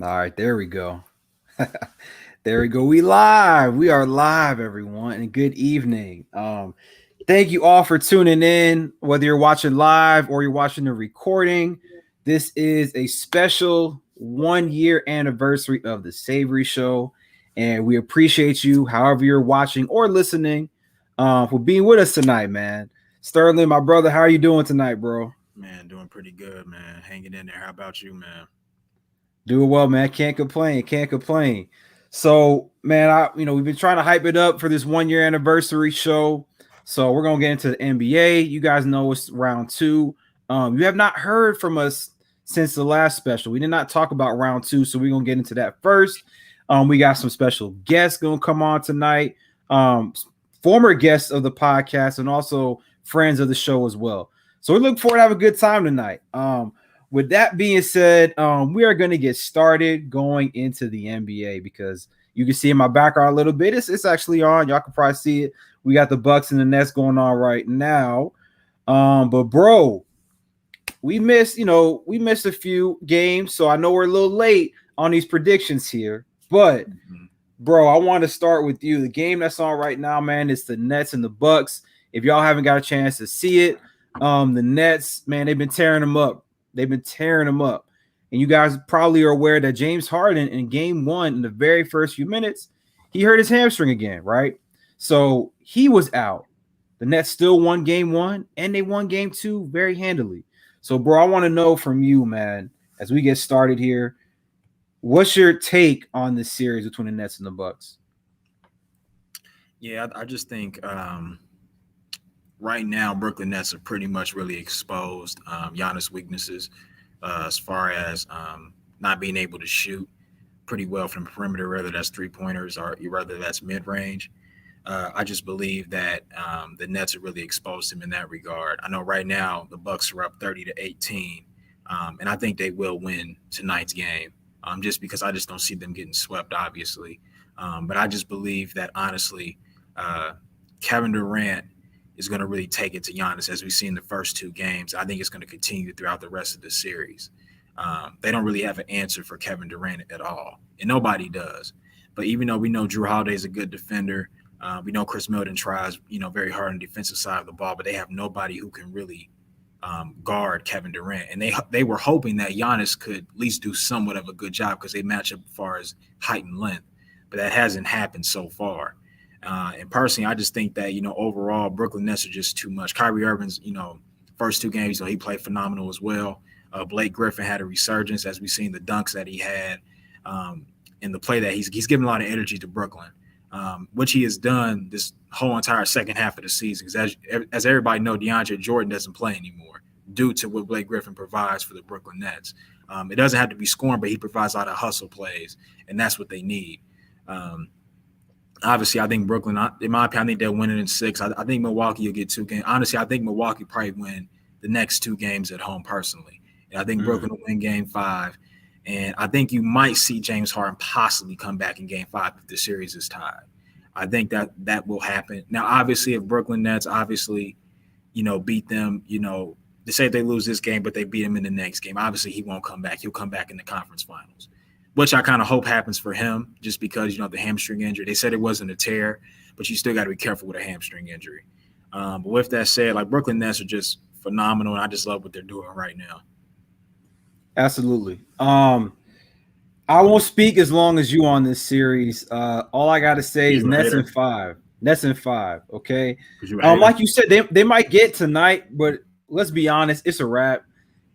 All right, there we go. There we go. We live. We are live, everyone, and good evening. Thank you all for tuning in, whether you're watching live or you're watching the recording. This is a special 1 year anniversary of the Savery Show, and we appreciate you, however you're watching or listening, for being with us tonight, man. Sterling, my brother, how are you doing tonight, bro? Man, doing pretty good, man. Hanging in there. How about you, man? Doing well, man. Can't complain. Can't complain. So, man, we've been trying to hype it up for this 1 year anniversary show. So we're gonna get into the NBA. You guys know it's round two. You have not heard from us since the last special. We did not talk about round two, so we're gonna get into that first. We got some special guests gonna come on tonight. Former guests of the podcast and also friends of the show as well. So we look forward to have a good time tonight. With that being said, we are going to get started going into the NBA because you can see in my background a little bit. It's actually on. Y'all can probably see it. We got the Bucks and the Nets going on right now. But bro, we missed a few games, so I know we're a little late on these predictions here. But bro, I want to start with you. The game that's on right now, man, is the Nets and the Bucks. If y'all haven't got a chance to see it, the Nets, man, they've been tearing them up. They've been tearing them up. And you guys probably are aware that James Harden in game one, in the very first few minutes, he hurt his hamstring again, right? So he was out. The Nets still won game one, and they won game two very handily. So, bro, I want to know from you, man, as we get started here, what's your take on this series between the Nets and the Bucks? Yeah, I just think right now Brooklyn Nets are pretty much really exposed Giannis' weaknesses as far as not being able to shoot pretty well from the perimeter, whether that's three-pointers or whether that's mid-range. I just believe that the Nets are really exposed him in that regard. I know right now the Bucks are up 30-18, and I think they will win tonight's game. Just because I just don't see them getting swept, obviously. But I just believe that, honestly, Kevin Durant is going to really take it to Giannis, as we've seen the first two games. I think it's going to continue throughout the rest of the series. They don't really have an answer for Kevin Durant at all, and nobody does. But even though we know Drew Holiday is a good defender, we know Chris Middleton tries, very hard on the defensive side of the ball, but they have nobody who can really guard Kevin Durant. And they were hoping that Giannis could at least do somewhat of a good job because they match up as far as height and length. But that hasn't happened so far. And personally, I just think that, overall, Brooklyn Nets are just too much. Kyrie Irving's, first two games, he played phenomenal as well. Blake Griffin had a resurgence, as we've seen the dunks that he had in the play that he's given a lot of energy to Brooklyn, which he has done this whole entire second half of the season. As everybody knows, DeAndre Jordan doesn't play anymore due to what Blake Griffin provides for the Brooklyn Nets. It doesn't have to be scoring, but he provides a lot of hustle plays, and that's what they need. Obviously, I think Brooklyn, in my opinion, I think they'll win it in six. I think Milwaukee will get two games. Honestly, I think Milwaukee probably win the next two games at home personally. And I think Brooklyn will win game five. And I think you might see James Harden possibly come back in game five if the series is tied. I think that will happen. Now, obviously, if Brooklyn Nets beat them, they say if they lose this game, but they beat him in the next game, obviously he won't come back. He'll come back in the conference finals, which I kind of hope happens for him just because, the hamstring injury. They said it wasn't a tear, but you still got to be careful with a hamstring injury. But with that said, Brooklyn Nets are just phenomenal, and I just love what they're doing right now. Absolutely. I won't speak as long as you on this series. All I gotta say is Nets in five. Nets in five. Okay. Like you said, they might get tonight, but let's be honest, it's a wrap.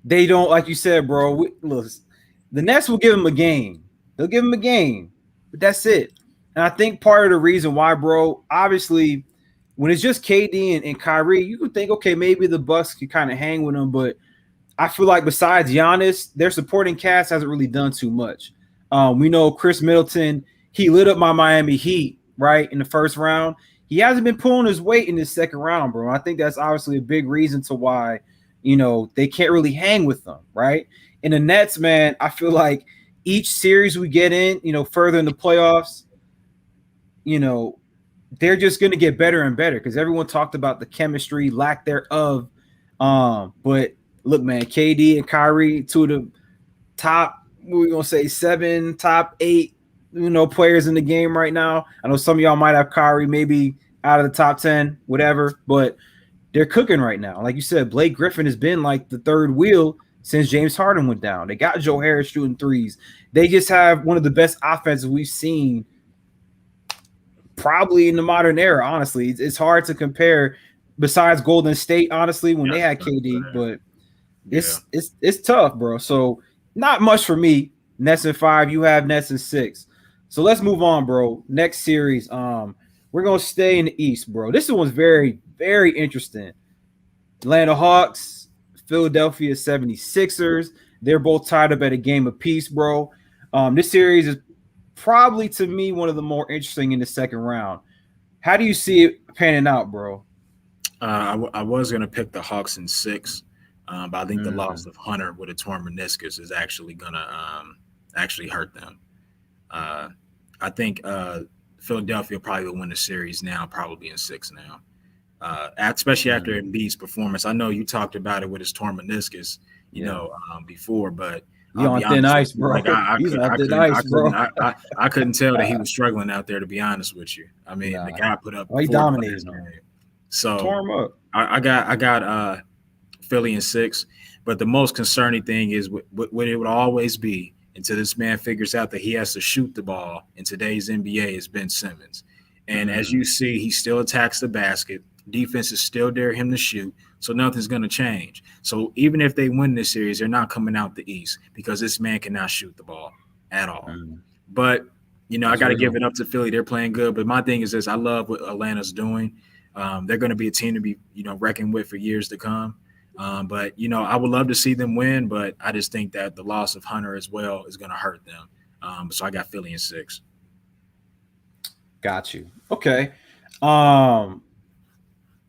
They don't, like you said, bro. Look, the Nets will give them a game. They'll give them a game, but that's it. And I think part of the reason why, bro, obviously, when it's just KD and Kyrie, you could think, okay, maybe the Bucks can kind of hang with them, but I feel like besides Giannis, their supporting cast hasn't really done too much. We know Chris Middleton, he lit up my Miami Heat, right, in the first round. He hasn't been pulling his weight in this second round, bro. I think that's obviously a big reason to why, they can't really hang with them, right? In the Nets, man, I feel like each series we get in, further in the playoffs, they're just going to get better and better because everyone talked about the chemistry, lack thereof. But look, man, KD and Kyrie, two of the top we're gonna say 7 top 8, players in the game right now. I know some of y'all might have Kyrie maybe out of the top 10, whatever, but they're cooking right now. Like you said, Blake Griffin has been like the third wheel since James Harden went down. They got Joe Harris shooting threes. They just have one of the best offenses we've seen probably in the modern era. Honestly, it's hard to compare. Besides Golden State, honestly, when they had KD, but it's tough, bro. So not much for me. Nets in 5. You have Nets in 6. So let's move on, bro. Next series. We're gonna stay in the East, bro. This one's very, very interesting. Atlanta Hawks, Philadelphia 76ers. They're both tied up at a game apiece, bro. This series is probably, to me, one of the more interesting in the second round. How do you see it panning out, bro? I was going to pick the Hawks in 6, but I think the loss of Hunter with a torn meniscus is actually going to actually hurt them. I think Philadelphia probably will win the series now, probably in 6 now, especially after Embiid's performance. I know you talked about it with his torn meniscus, before, but he's on thin ice, bro. Like I couldn't tell that he was struggling out there, to be honest with you. I mean, the guy put up. He dominated. So tore him up. I got Philly in 6, but the most concerning thing is what it would always be until this man figures out that he has to shoot the ball in today's NBA is Ben Simmons. And as you see, he still attacks the basket. Defense is still dare him to shoot, so nothing's going to change. So even if they win this series, they're not coming out the East because this man cannot shoot the ball at all. But, I got to give it up to Philly. They're playing good. But my thing is this. I love what Atlanta's doing. They're going to be a team to be, reckoned with for years to come. But, I would love to see them win, but I just think that the loss of Hunter as well is going to hurt them. So I got Philly in 6. Got you. Okay.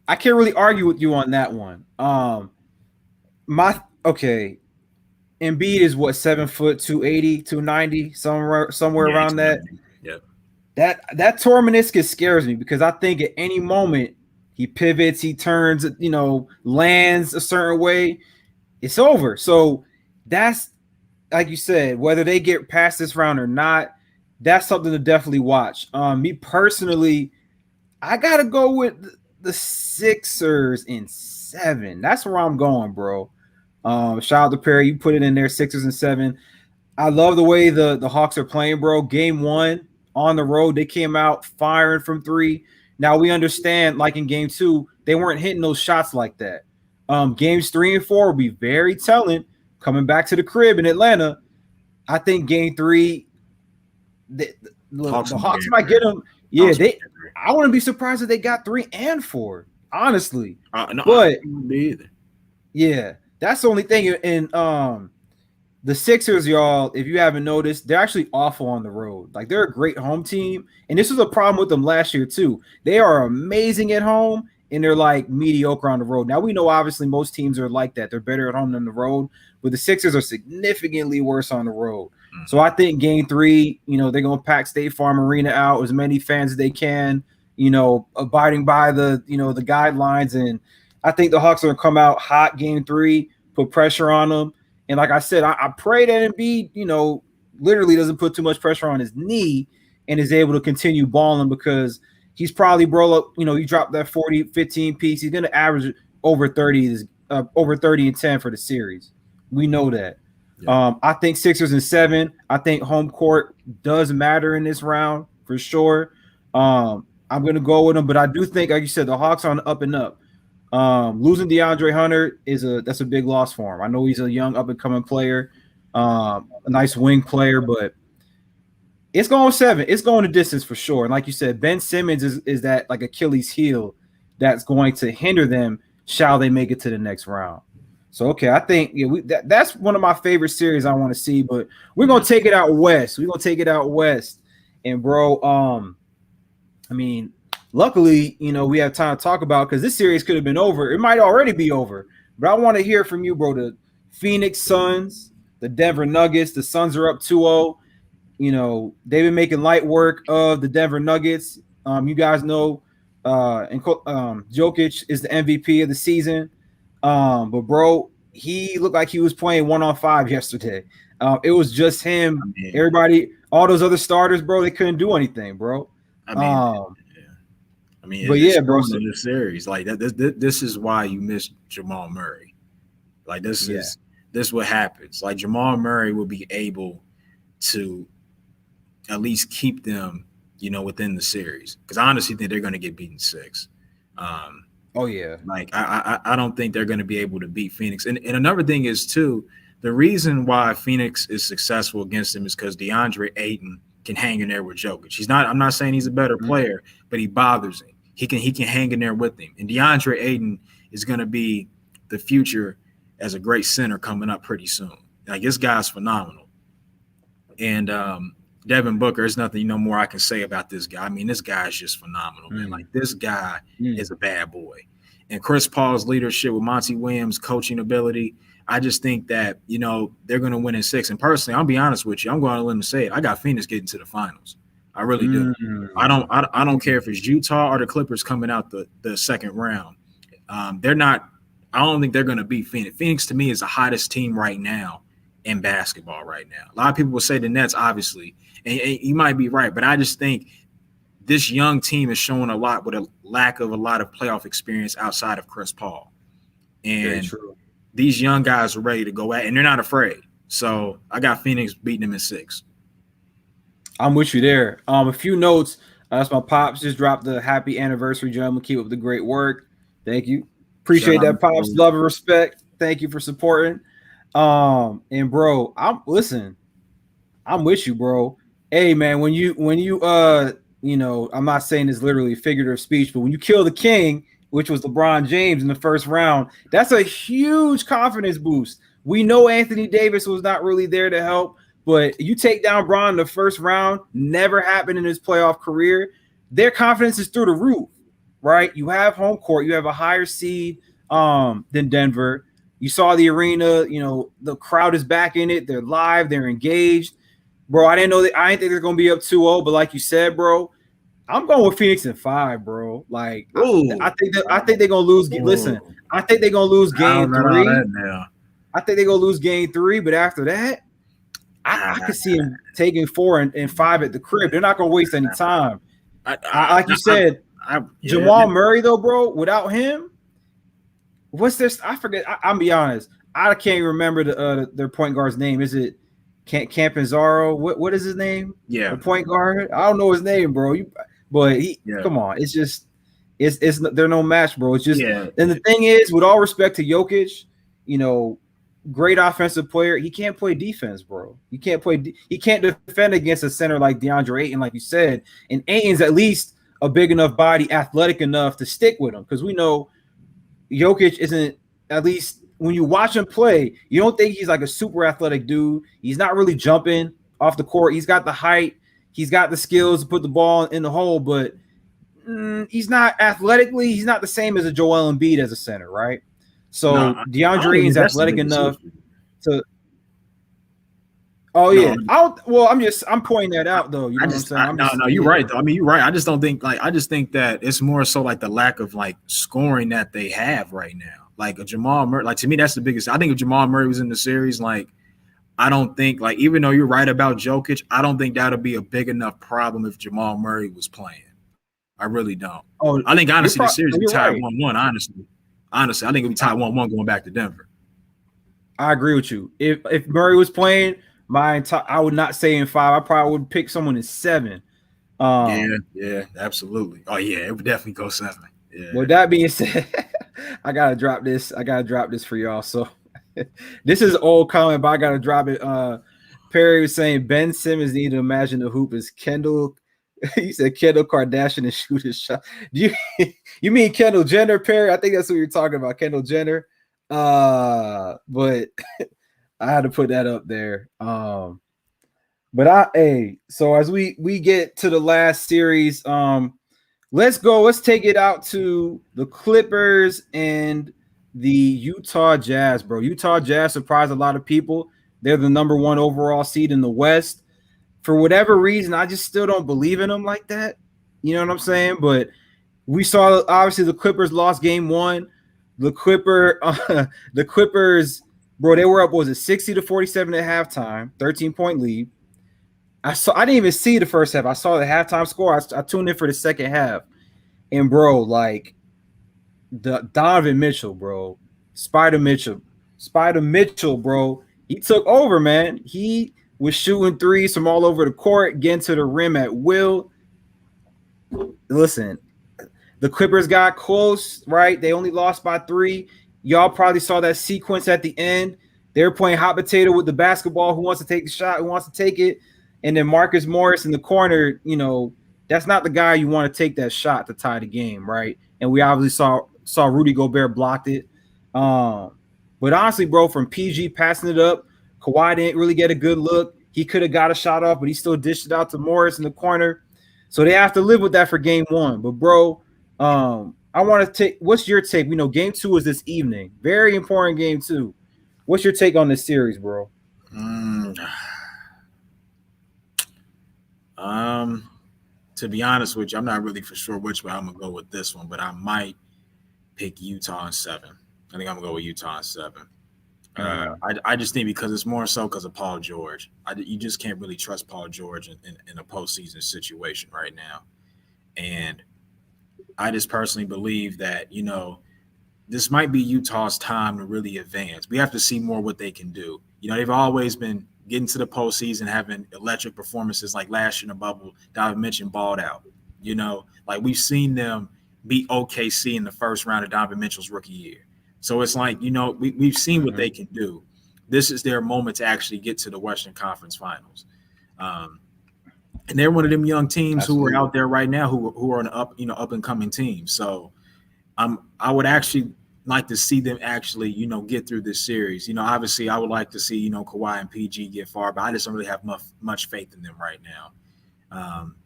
I can't really argue with you on that one. Embiid is what, 7 foot, 280, 290, somewhere around that. Yep. That torn meniscus scares me because I think at any moment he pivots, he turns, lands a certain way, it's over. So that's, like you said, whether they get past this round or not, that's something to definitely watch. Me personally, I gotta go with the Sixers in 7. That's where I'm going, bro. Shout out to Perry. You put it in there, Sixers in 7. I love the way the Hawks are playing, bro. Game 1 on the road, they came out firing from 3. Now we understand, like in game 2, they weren't hitting those shots like that. Games 3 and 4 will be very telling. Coming back to the crib in Atlanta, I think game 3, the Hawks might get them. Yeah, I wouldn't be surprised if they got 3 and 4, honestly. No, but me either. Yeah, that's the only thing. And the Sixers, y'all, if you haven't noticed, they're actually awful on the road. Like, they're a great home team, and this was a problem with them last year too. They are amazing at home, and they're like mediocre on the road. Now we know obviously most teams are like that. They're better at home than the road, but the Sixers are significantly worse on the road. So I think game 3, they're gonna pack State Farm Arena out, as many fans as they can, abiding by the the guidelines. And I think the Hawks are gonna come out hot game 3, put pressure on them. And like I said, I pray that Embiid, literally doesn't put too much pressure on his knee and is able to continue balling, because he's probably, bro, he dropped that 40-15 piece. He's gonna average over 30 and 10 for the series. We know that. Yeah. I think Sixers in 7. I think home court does matter in this round for sure. I'm going to go with them, but I do think, like you said, the Hawks are on the up and up. Losing DeAndre Hunter that's a big loss for him. I know he's a young up and coming player, a nice wing player, but it's going 7. It's going the distance for sure. And like you said, Ben Simmons is that like Achilles heel that's going to hinder them shall they make it to the next round. So, okay, I think that's one of my favorite series I want to see, but we're going to take it out west. We're going to take it out west. And, bro, I mean, luckily, we have time to talk about, because this series could have been over. It might already be over. But I want to hear from you, bro. The Phoenix Suns, the Denver Nuggets, the Suns are up 2-0. They've been making light work of the Denver Nuggets. You guys know Jokic is the MVP of the season. But bro, he looked like he was playing 1-on-5 yesterday. It was just him. I mean, Everybody, all those other starters, bro, they couldn't do anything, bro. I mean, Um, yeah. I mean, but it's yeah, bro. showing So, in this series. Like this is why you miss Jamal Murray. Like yeah, this is what happens. Like Jamal Murray will be able to at least keep them, within the series. Because I honestly think they're going to get beaten 6. Um, oh yeah, like I don't think they're going to be able to beat Phoenix. And another thing is too, the reason why Phoenix is successful against them is because DeAndre Ayton can hang in there with Jokic. He's not. I'm not saying he's a better player, but he bothers him. He can hang in there with him. And DeAndre Ayton is going to be the future as a great center coming up pretty soon. Like this guy's phenomenal. And Devin Booker, there's nothing more I can say about this guy. I mean, this guy is just phenomenal, man. Like this guy is a bad boy. And Chris Paul's leadership with Monty Williams' coaching ability, I just think that, they're going to win in 6. And personally, I'll be honest with you. I'm going to let them say it. I got Phoenix getting to the finals. I really do. I don't care if it's Utah or the Clippers coming out the second round. They're not. I don't think they're going to beat Phoenix. Phoenix to me is the hottest team right now in basketball right now. A lot of people will say the Nets, obviously, and you might be right, but I just think this young team is showing a lot with a lack of a lot of playoff experience outside of Chris Paul. And these young guys are ready to go at, and they're not afraid. So I got Phoenix beating them in 6. I'm with you there. A few notes. That's my pops just dropped the happy anniversary, gentlemen. Keep up the great work. Thank you. Appreciate that, pops. Love and respect. Thank you for supporting. And bro, I'm with you, bro. Hey man, when you I'm not saying this literally figurative speech, but when you kill the king, which was LeBron James in the first round, that's a huge confidence boost. We know Anthony Davis was not really there to help, but you take down Bron in the first round, never happened in his playoff career. Their confidence is through the roof, right? You have home court, you have a higher seed than Denver. You saw the arena, the crowd is back in it. They're live, they're engaged. Bro, I didn't think they're going to be up 2-0, but like you said, bro, I'm going with Phoenix in 5, bro. Like, I think they're going to lose. Listen, I think they're going to lose game 3. I think they're going to lose game 3, but after that, I could see them taking 4 and 5 at the crib. They're not going to waste any time. Like you said, Jamal Murray, though, bro, without him, what's this? I forget. I'll be honest. I can't remember their point guard's name. Is it Campazaro? What is his name? Yeah, the point guard. I don't know his name, bro. Come on. It's just they're no match, bro. It's just and the thing is, with all respect to Jokic, great offensive player. He can't play defense, bro. He can't defend against a center like DeAndre Ayton, like you said. And Ayton's at least a big enough body, athletic enough to stick with him, because we know Jokic isn't, at least when you watch him play, you don't think he's like a super athletic dude. He's not really jumping off the court. He's got the height. He's got the skills to put the ball in the hole, but he's not athletically. He's not the same as a Joel Embiid as a center, right? So DeAndre is athletic enough to. Oh yeah. I'm pointing that out though. You know what I'm saying? No, you're right though. I mean, you're right. I just think that it's more so like the lack of like scoring that they have right now. Like a Jamal Murray, like to me, that's the biggest. I think if Jamal Murray was in the series, like I don't think, like, even though you're right about Jokic, I don't think that'll be a big enough problem if Jamal Murray was playing. I really don't. I think honestly the series would be tied 1-1. Honestly, I think it'll be tied 1-1 going back to Denver. I agree with you. If Murray was playing, I would not say in 5. I probably would pick someone in 7. Yeah, absolutely. Oh yeah, it would definitely go 7. Yeah. With that being said, I gotta drop this. For y'all. So this is old comment, but I gotta drop it. Perry was saying Ben Simmons need to imagine the hoop is Kendall. He said Kendall Kardashian and shoot his shot. You mean Kendall Jenner, Perry? I think that's what you're talking about, Kendall Jenner. But I had to put that up there. So as we get to the last series, let's take it out to the Clippers and the Utah Jazz, bro. Utah Jazz surprised a lot of people. They're the number 1 overall seed in the West. For whatever reason, I just still don't believe in them like that. You know what I'm saying? But we saw, obviously, the Clippers lost game 1. The Clippers Bro, they were up, was it 60-47 at halftime, 13-point lead. I didn't even see the first half. I saw the halftime score. I tuned in for the second half. And bro, like the Donovan Mitchell, bro, Spider Mitchell, bro, he took over, man. He was shooting threes from all over the court, getting to the rim at will. Listen, the Clippers got close, right? They only lost by 3. Y'all probably saw that sequence at the end. They were playing hot potato with the basketball. Who wants to take the shot? Who wants to take it? And then Marcus Morris in the corner, that's not the guy you want to take that shot to tie the game, right? And we obviously saw Rudy Gobert blocked it. But honestly, bro, from PG passing it up, Kawhi didn't really get a good look. He could have got a shot off, but he still dished it out to Morris in the corner. So they have to live with that for game 1. But bro, I want to take. What's your take? Game 2 is this evening. Very important game 2. What's your take on this series, bro? To be honest with you, I'm not really for sure which way I'm gonna go with this one, but I might pick Utah in 7. I think I'm gonna go with Utah in 7. I just think because it's more so because of Paul George. You just can't really trust Paul George in a postseason situation right now, and I just personally believe that this might be Utah's time to really advance. We have to see more what they can do. They've always been getting to the postseason, having electric performances like last year in the bubble. Donovan Mitchell balled out. Like we've seen them beat OKC in the first round of Donovan Mitchell's rookie year. So it's like, we've seen what they can do. This is their moment to actually get to the Western Conference Finals. And they're one of them young teams Absolutely. Who are out there right now who are an up and coming team. So I would actually like to see them actually, get through this series. Obviously I would like to see, Kawhi and PG get far, but I just don't really have much faith in them right now.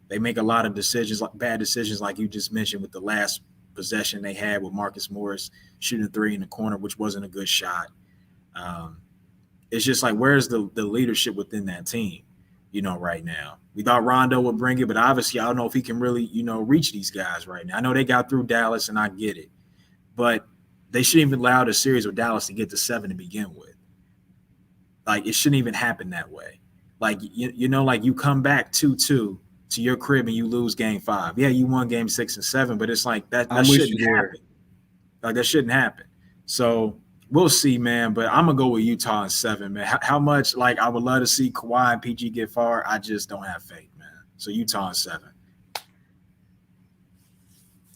They make a lot of decisions, like bad decisions, like you just mentioned with the last possession they had with Marcus Morris shooting 3 in the corner, which wasn't a good shot. It's just like, where's the leadership within that team, right now? We thought Rondo would bring it, but obviously I don't know if he can really, reach these guys right now. I know they got through Dallas, and I get it, but they shouldn't even allow the series with Dallas to get to 7 to begin with. Like, it shouldn't even happen that way. Like, like you come back 2-2 to your crib and you lose game 5. Yeah, you won game 6 and 7, but it's like that shouldn't happen. Like, that shouldn't happen. So we'll see, man. But I'm going to go with Utah in 7, man. How much, like, I would love to see Kawhi and PG get far. I just don't have faith, man. So Utah in 7.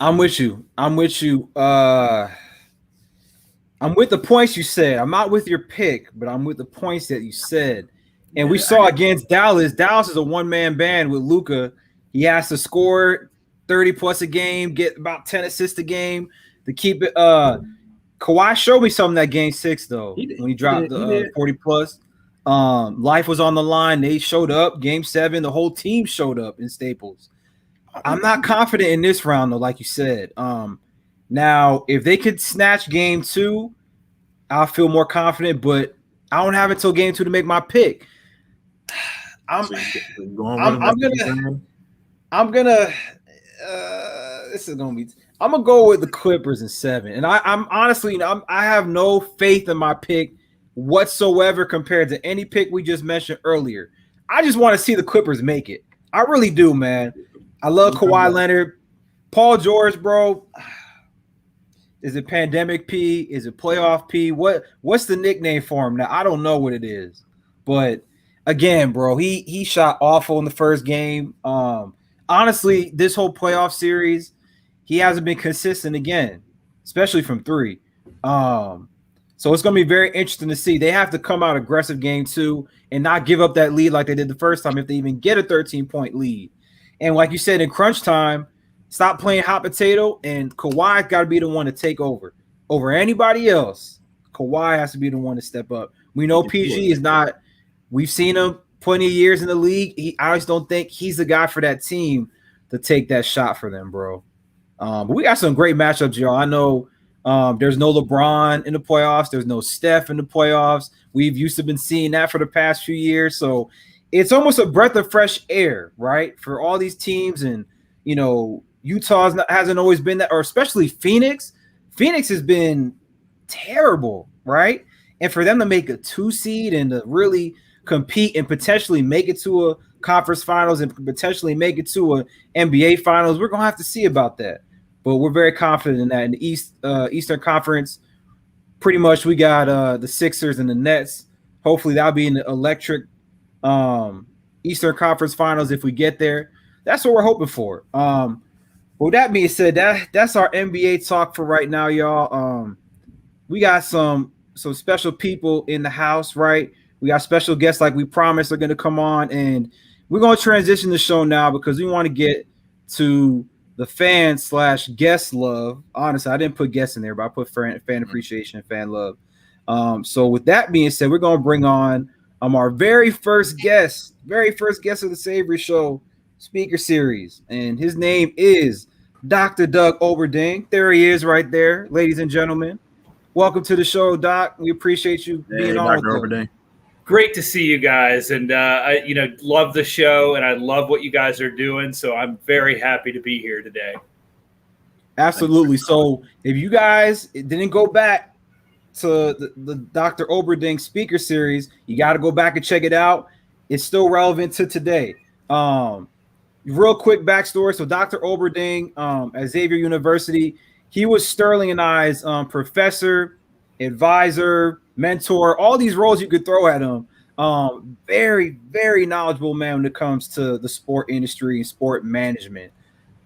I'm with you. I'm with the points you said. I'm not with your pick, but I'm with the points that you said. And we saw against Dallas. Dallas is a one-man band with Luka. He has to score 30-plus a game, get about 10 assists a game to keep it. Kawhi showed me something that game 6, though, when he dropped the 40-plus. Life was on the line. They showed up. Game 7, the whole team showed up in Staples. I'm not confident in this round, though, like you said. Now, if they could snatch game 2, I'll feel more confident, but I don't have until game 2 to make my pick. This is gonna be. I'm gonna go with the Clippers in 7, and I'm honestly, I have no faith in my pick whatsoever compared to any pick we just mentioned earlier. I just want to see the Clippers make it. I really do, man. I love Kawhi Leonard, Paul George, bro. Is it Pandemic P? Is it Playoff P? What's the nickname for him now? I don't know what it is, but. Again, bro, he shot awful in the first game. Honestly, this whole playoff series, he hasn't been consistent again, especially from 3. So it's going to be very interesting to see. They have to come out aggressive game 2 and not give up that lead like they did the first time if they even get a 13-point lead. And like you said, in crunch time, stop playing hot potato, and Kawhi got to be the one to take over anybody else. Kawhi has to be the one to step up. We know PG is not – we've seen him plenty of years in the league. I just don't think he's the guy for that team to take that shot for them, bro. But we got some great matchups, y'all. I know there's no LeBron in the playoffs. There's no Steph in the playoffs. We've used to been seeing that for the past few years. So it's almost a breath of fresh air, right, for all these teams. And, Utah hasn't always been that, or especially Phoenix. Phoenix has been terrible, right? and for them to make a 2 seed and to really compete and potentially make it to a conference finals and potentially make it to a NBA finals, we're gonna have to see about that. But we're very confident in that. In the Eastern Conference, pretty much we got the Sixers and the Nets. Hopefully that'll be an electric Eastern Conference Finals if we get there. That's what we're hoping for. With that being said, that's our NBA talk for right now, y'all. We got some special people in the house, right? We got special guests like we promised are going to come on, and we're going to transition the show now because we want to get to the fan/guest love. Honestly, I didn't put guests in there, but I put fan appreciation and fan love. So with that being said, we're going to bring on our very first guest of the Savery Show speaker series, and his name is Dr. Doug Olberding. There he is right there, ladies and gentlemen. Welcome to the show, Doc. We appreciate you being on. Dr. Olberding. Great to see you guys, and I love the show, and I love what you guys are doing. So I'm very happy to be here today. Absolutely. So if you guys didn't go back to the Dr. Olberding speaker series, you got to go back and check it out. It's still relevant to today. Real quick backstory. So Dr. Olberding at Xavier University, he was Sterling and I's professor, advisor, mentor, all these roles you could throw at him. Very, very knowledgeable man when it comes to the sport industry and sport management.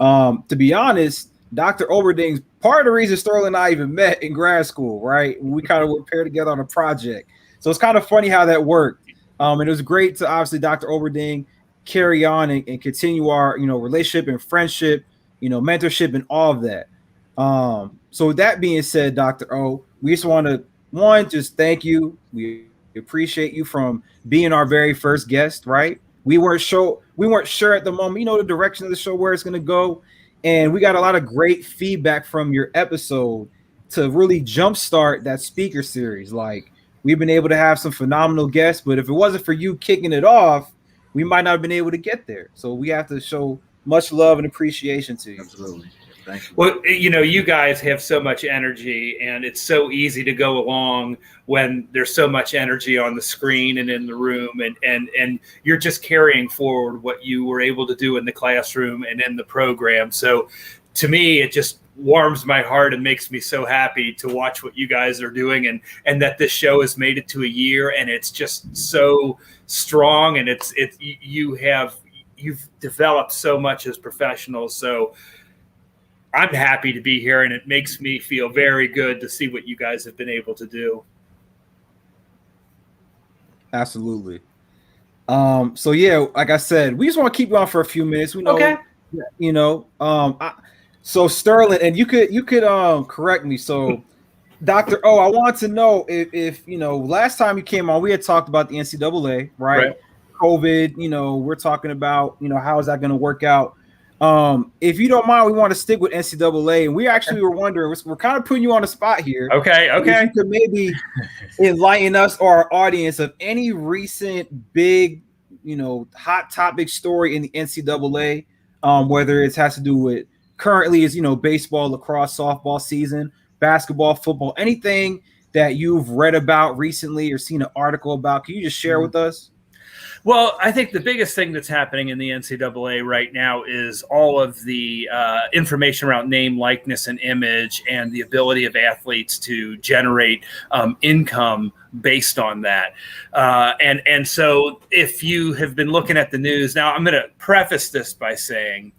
To be honest, Dr. Olberding's part of the reason Sterling and I even met in grad school, right? We kind of were paired together on a project. So it's kind of funny how that worked. And it was great to obviously Dr. Olberding carry on and continue our, relationship and friendship, mentorship and all of that. So with that being said, Dr. O, we just want to, just thank you. We appreciate you from being our very first guest, right? We weren't sure at the moment, the direction of the show, where it's going to go. And we got a lot of great feedback from your episode to really jumpstart that speaker series. Like, we've been able to have some phenomenal guests, but if it wasn't for you kicking it off, we might not have been able to get there. So we have to show much love and appreciation to you. Absolutely. Thank you. Well, you guys have so much energy, and it's so easy to go along when there's so much energy on the screen and in the room, and you're just carrying forward what you were able to do in the classroom and in the program. So to me, it just warms my heart and makes me so happy to watch what you guys are doing, and that this show has made it to a year, and it's just so strong, and you've developed so much as professionals. So I'm happy to be here, and it makes me feel very good to see what you guys have been able to do. Absolutely. So yeah, like I said, we just want to keep you on for a few minutes. We know, okay. So Sterling, and you could correct me. So Dr. O, I want to know if last time you came on, we had talked about the NCAA, right? COVID, we're talking about, how is that going to work out? If you don't mind, we want to stick with NCAA, and we actually were wondering, we're kind of putting you on the spot here. Okay. If you could maybe enlighten us or our audience of any recent big, hot topic story in the NCAA, whether it has to do with currently is, baseball, lacrosse, softball season, basketball, football, anything that you've read about recently or seen an article about. Can you just share with us? Well, I think the biggest thing that's happening in the NCAA right now is all of the information around name, likeness, and image, and the ability of athletes to generate income based on that. And so if you have been looking at the news, now I'm going to preface this by saying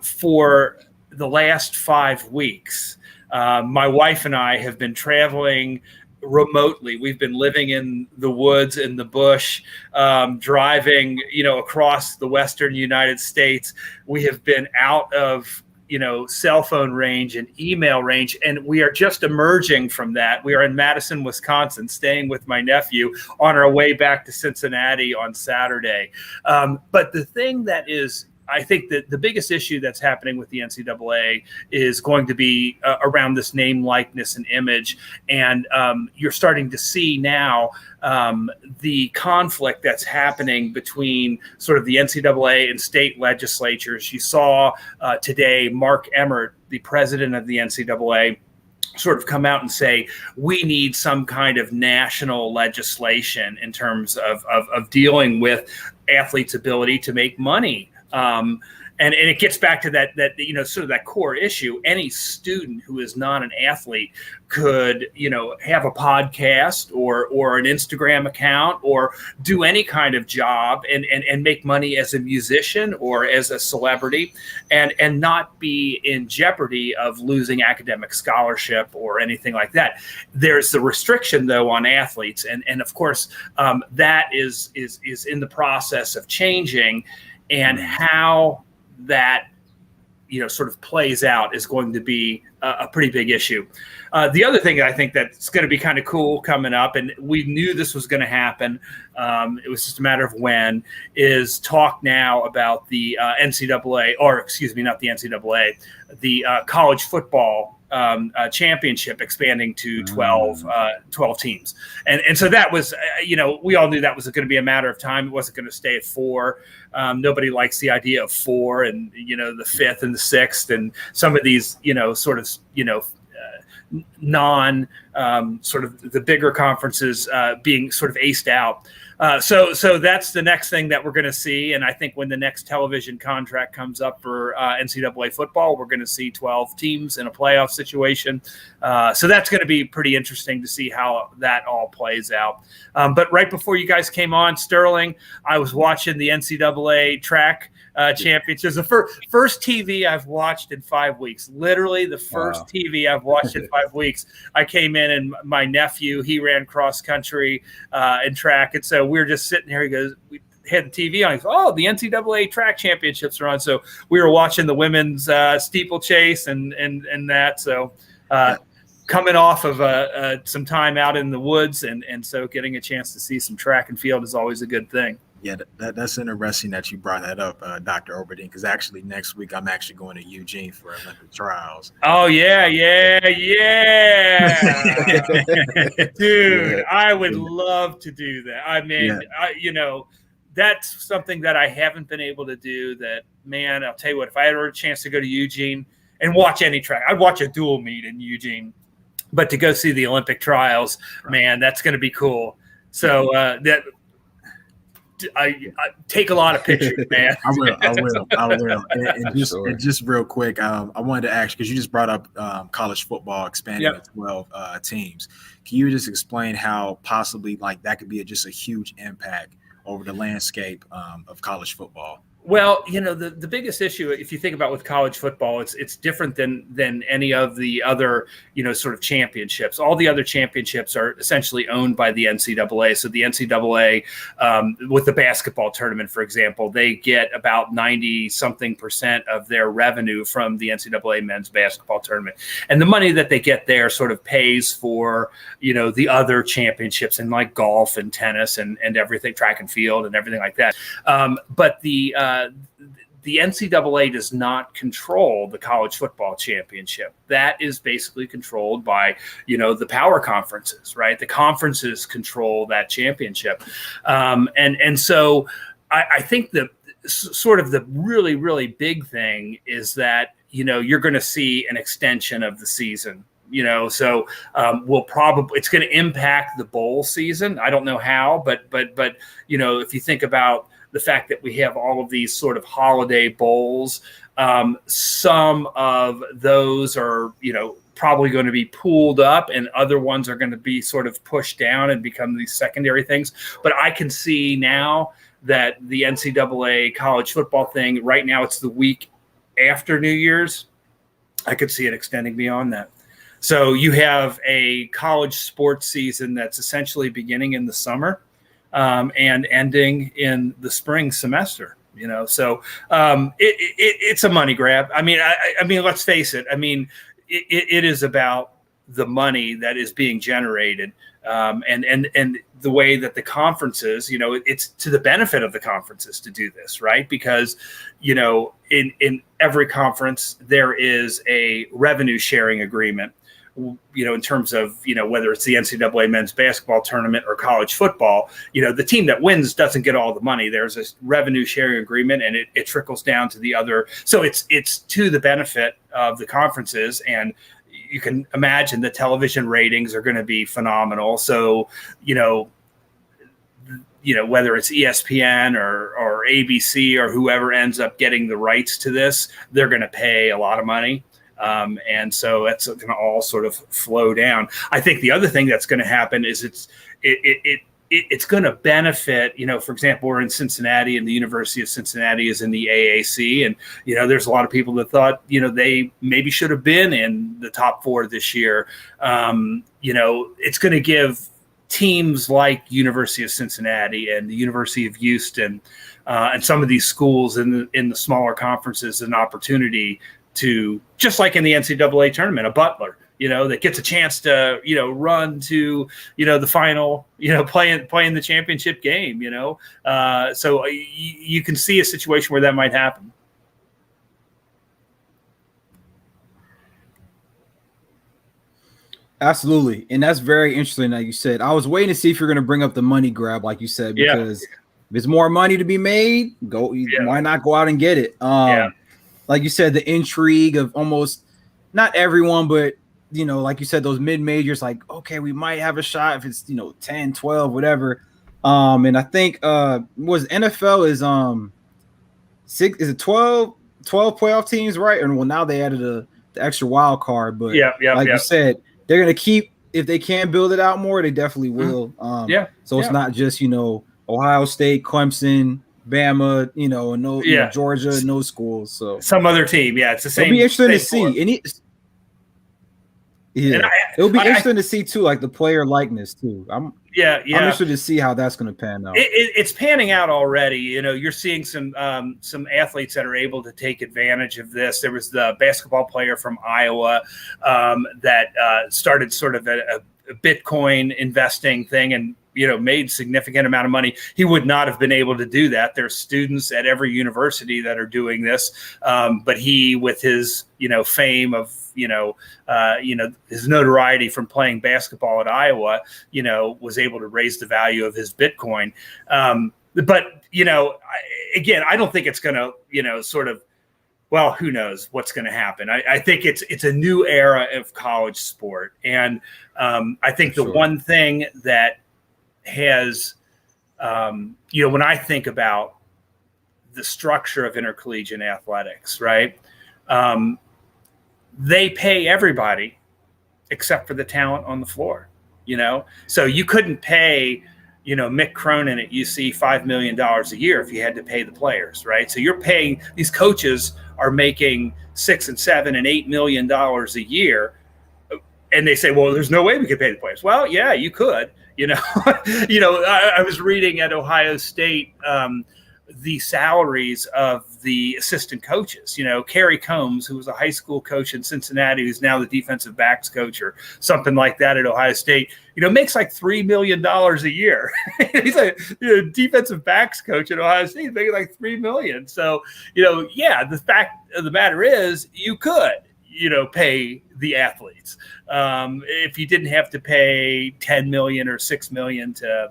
for the last 5 weeks, my wife and I have been traveling remotely. We've been living in the woods, in the bush, driving, across the Western United States. We have been out of, cell phone range and email range, and we are just emerging from that. We are in Madison, Wisconsin, staying with my nephew on our way back to Cincinnati on Saturday. But the thing that is, I think that the biggest issue that's happening with the NCAA is going to be around this name, likeness, and image. And you're starting to see now the conflict that's happening between sort of the NCAA and state legislatures. You saw today Mark Emmert, the president of the NCAA, sort of come out and say, we need some kind of national legislation in terms of dealing with athletes' ability to make money. And it gets back to that sort of that core issue. Any student who is not an athlete could, have a podcast or an Instagram account or do any kind of job and make money as a musician or as a celebrity and not be in jeopardy of losing academic scholarship or anything like that. There's the restriction, though, on athletes. And of course, that is in the process of changing, and how that sort of plays out is going to be a pretty big issue. The other thing I think that's going to be kind of cool coming up, and we knew this was going to happen, it was just a matter of when, is talk now about the NCAA, or excuse me, not the NCAA, the college football championship expanding to 12 teams. And so that was, we all knew that was going to be a matter of time. It wasn't going to stay at 4. Nobody likes the idea of 4 and, the 5th and the 6th and some of these, sort of, non sort of the bigger conferences being sort of aced out. So that's the next thing that we're going to see. And I think when the next television contract comes up for NCAA football, we're going to see 12 teams in a playoff situation. So that's going to be pretty interesting to see how that all plays out. But right before you guys came on, Sterling, I was watching the NCAA track championships. The first TV I've watched in 5 weeks. Literally the first TV I've watched in 5 weeks. I came in and my nephew, he ran cross country and track. And so we were just sitting here. He goes, we had the TV on. He goes, the NCAA track championships are on. So we were watching the women's steeplechase and that. So coming off of some time out in the woods. And so getting a chance to see some track and field is always a good thing. Yeah, that's interesting that you brought that up, Dr. Olberding, because actually next week I'm actually going to Eugene for Olympic trials. Oh, yeah. Dude, I would love to do that. I mean, that's something that I haven't been able to do that, man, I'll tell you what, if I had a chance to go to Eugene and watch any track, I'd watch a dual meet in Eugene, but to go see the Olympic trials, man, that's going to be cool. So I take a lot of pictures, man. I will. And just real quick, I wanted to ask, because you just brought up college football expanding to 12 teams. Can you just explain how possibly that could be just a huge impact over the landscape of college football? Well, the biggest issue, if you think about with college football, it's different than any of the other, sort of championships. All the other championships are essentially owned by the NCAA. So the NCAA, with the basketball tournament, for example, they get about 90-something% of their revenue from the NCAA men's basketball tournament. And the money that they get there sort of pays for, the other championships in like golf and tennis and everything, track and field and everything like that. But the NCAA does not control the college football championship. That is basically controlled by, the power conferences, right? The conferences control that championship. And so I think the sort of the really, really big thing is that, you're going to see an extension of the season. So it's going to impact the bowl season. I don't know how, but if you think about the fact that we have all of these sort of holiday bowls, some of those are, probably going to be pooled up and other ones are going to be sort of pushed down and become these secondary things. But I can see now that the NCAA college football thing, right now it's the week after New Year's. I could see it extending beyond that. So you have a college sports season that's essentially beginning in the summer and ending in the spring semester, So it's a money grab. I mean, let's face it. I mean, it is about the money that is being generated, and the way that the conferences, it's to the benefit of the conferences to do this, right? Because, in every conference there is a revenue sharing agreement. In terms of, whether it's the NCAA men's basketball tournament or college football, the team that wins doesn't get all the money. There's a revenue sharing agreement and it trickles down to the other. So it's to the benefit of the conferences. And, you can imagine the television ratings are going to be phenomenal. So, whether it's ESPN or ABC or whoever ends up getting the rights to this, they're going to pay a lot of money. And so that's going to all sort of flow down. I think the other thing that's going to happen is it's going to benefit, for example, we're in Cincinnati and the University of Cincinnati is in the AAC. And, there's a lot of people that thought, they maybe should have been in the top 4 this year. It's going to give teams like University of Cincinnati and the University of Houston and some of these schools in the smaller conferences an opportunity to, just like in the NCAA tournament, a Butler, that gets a chance to, run to, the final, playing the championship game, so you can see a situation where that might happen. Absolutely. And that's very interesting, like you said. I was waiting to see if you're going to bring up the money grab, like you said, because if there's more money to be made, why not go out and get it? Like you said, the intrigue of almost not everyone, but, like you said, those mid-majors, like, okay, we might have a shot if it's, 10, 12, whatever. And I think NFL is 12 playoff teams, right? And well, now they added the extra wild card, but you said, they're going to keep, if they can build it out more, they definitely will. So it's not just, Ohio State, Clemson, Bama, Georgia, no schools. So some other team. Yeah, it's the same. It'll be interesting to see. It'll be interesting to see too, like the player likeness too. I'm interested to see how that's going to pan out. It's panning out already. You're seeing some athletes that are able to take advantage of this. There was the basketball player from Iowa that started sort of a Bitcoin investing thing and made significant amount of money. He would not have been able to do that. There's students at every university that are doing this, but he, with his fame of his notoriety from playing basketball at Iowa, was able to raise the value of his Bitcoin. But again, I don't think it's going to sort of, well, who knows what's going to happen. I think it's a new era of college sport. And I think the one thing that has, when I think about the structure of intercollegiate athletics, right? They pay everybody except for the talent on the floor, So you couldn't pay, Mick Cronin at UC $5 million a year if you had to pay the players, right? So you're paying, these coaches are making $6 and $7 and $8 million a year. And they say, well, there's no way we could pay the players. Well, yeah, you could. I was reading at Ohio State the salaries of the assistant coaches. Kerry Combs, who was a high school coach in Cincinnati, who's now the defensive backs coach or something like that at Ohio State, makes like $3 million a year. He's a defensive backs coach at Ohio State. He's making like $3 million. So, the fact of the matter is you could, pay the athletes. If you didn't have to pay $10 million or $6 million to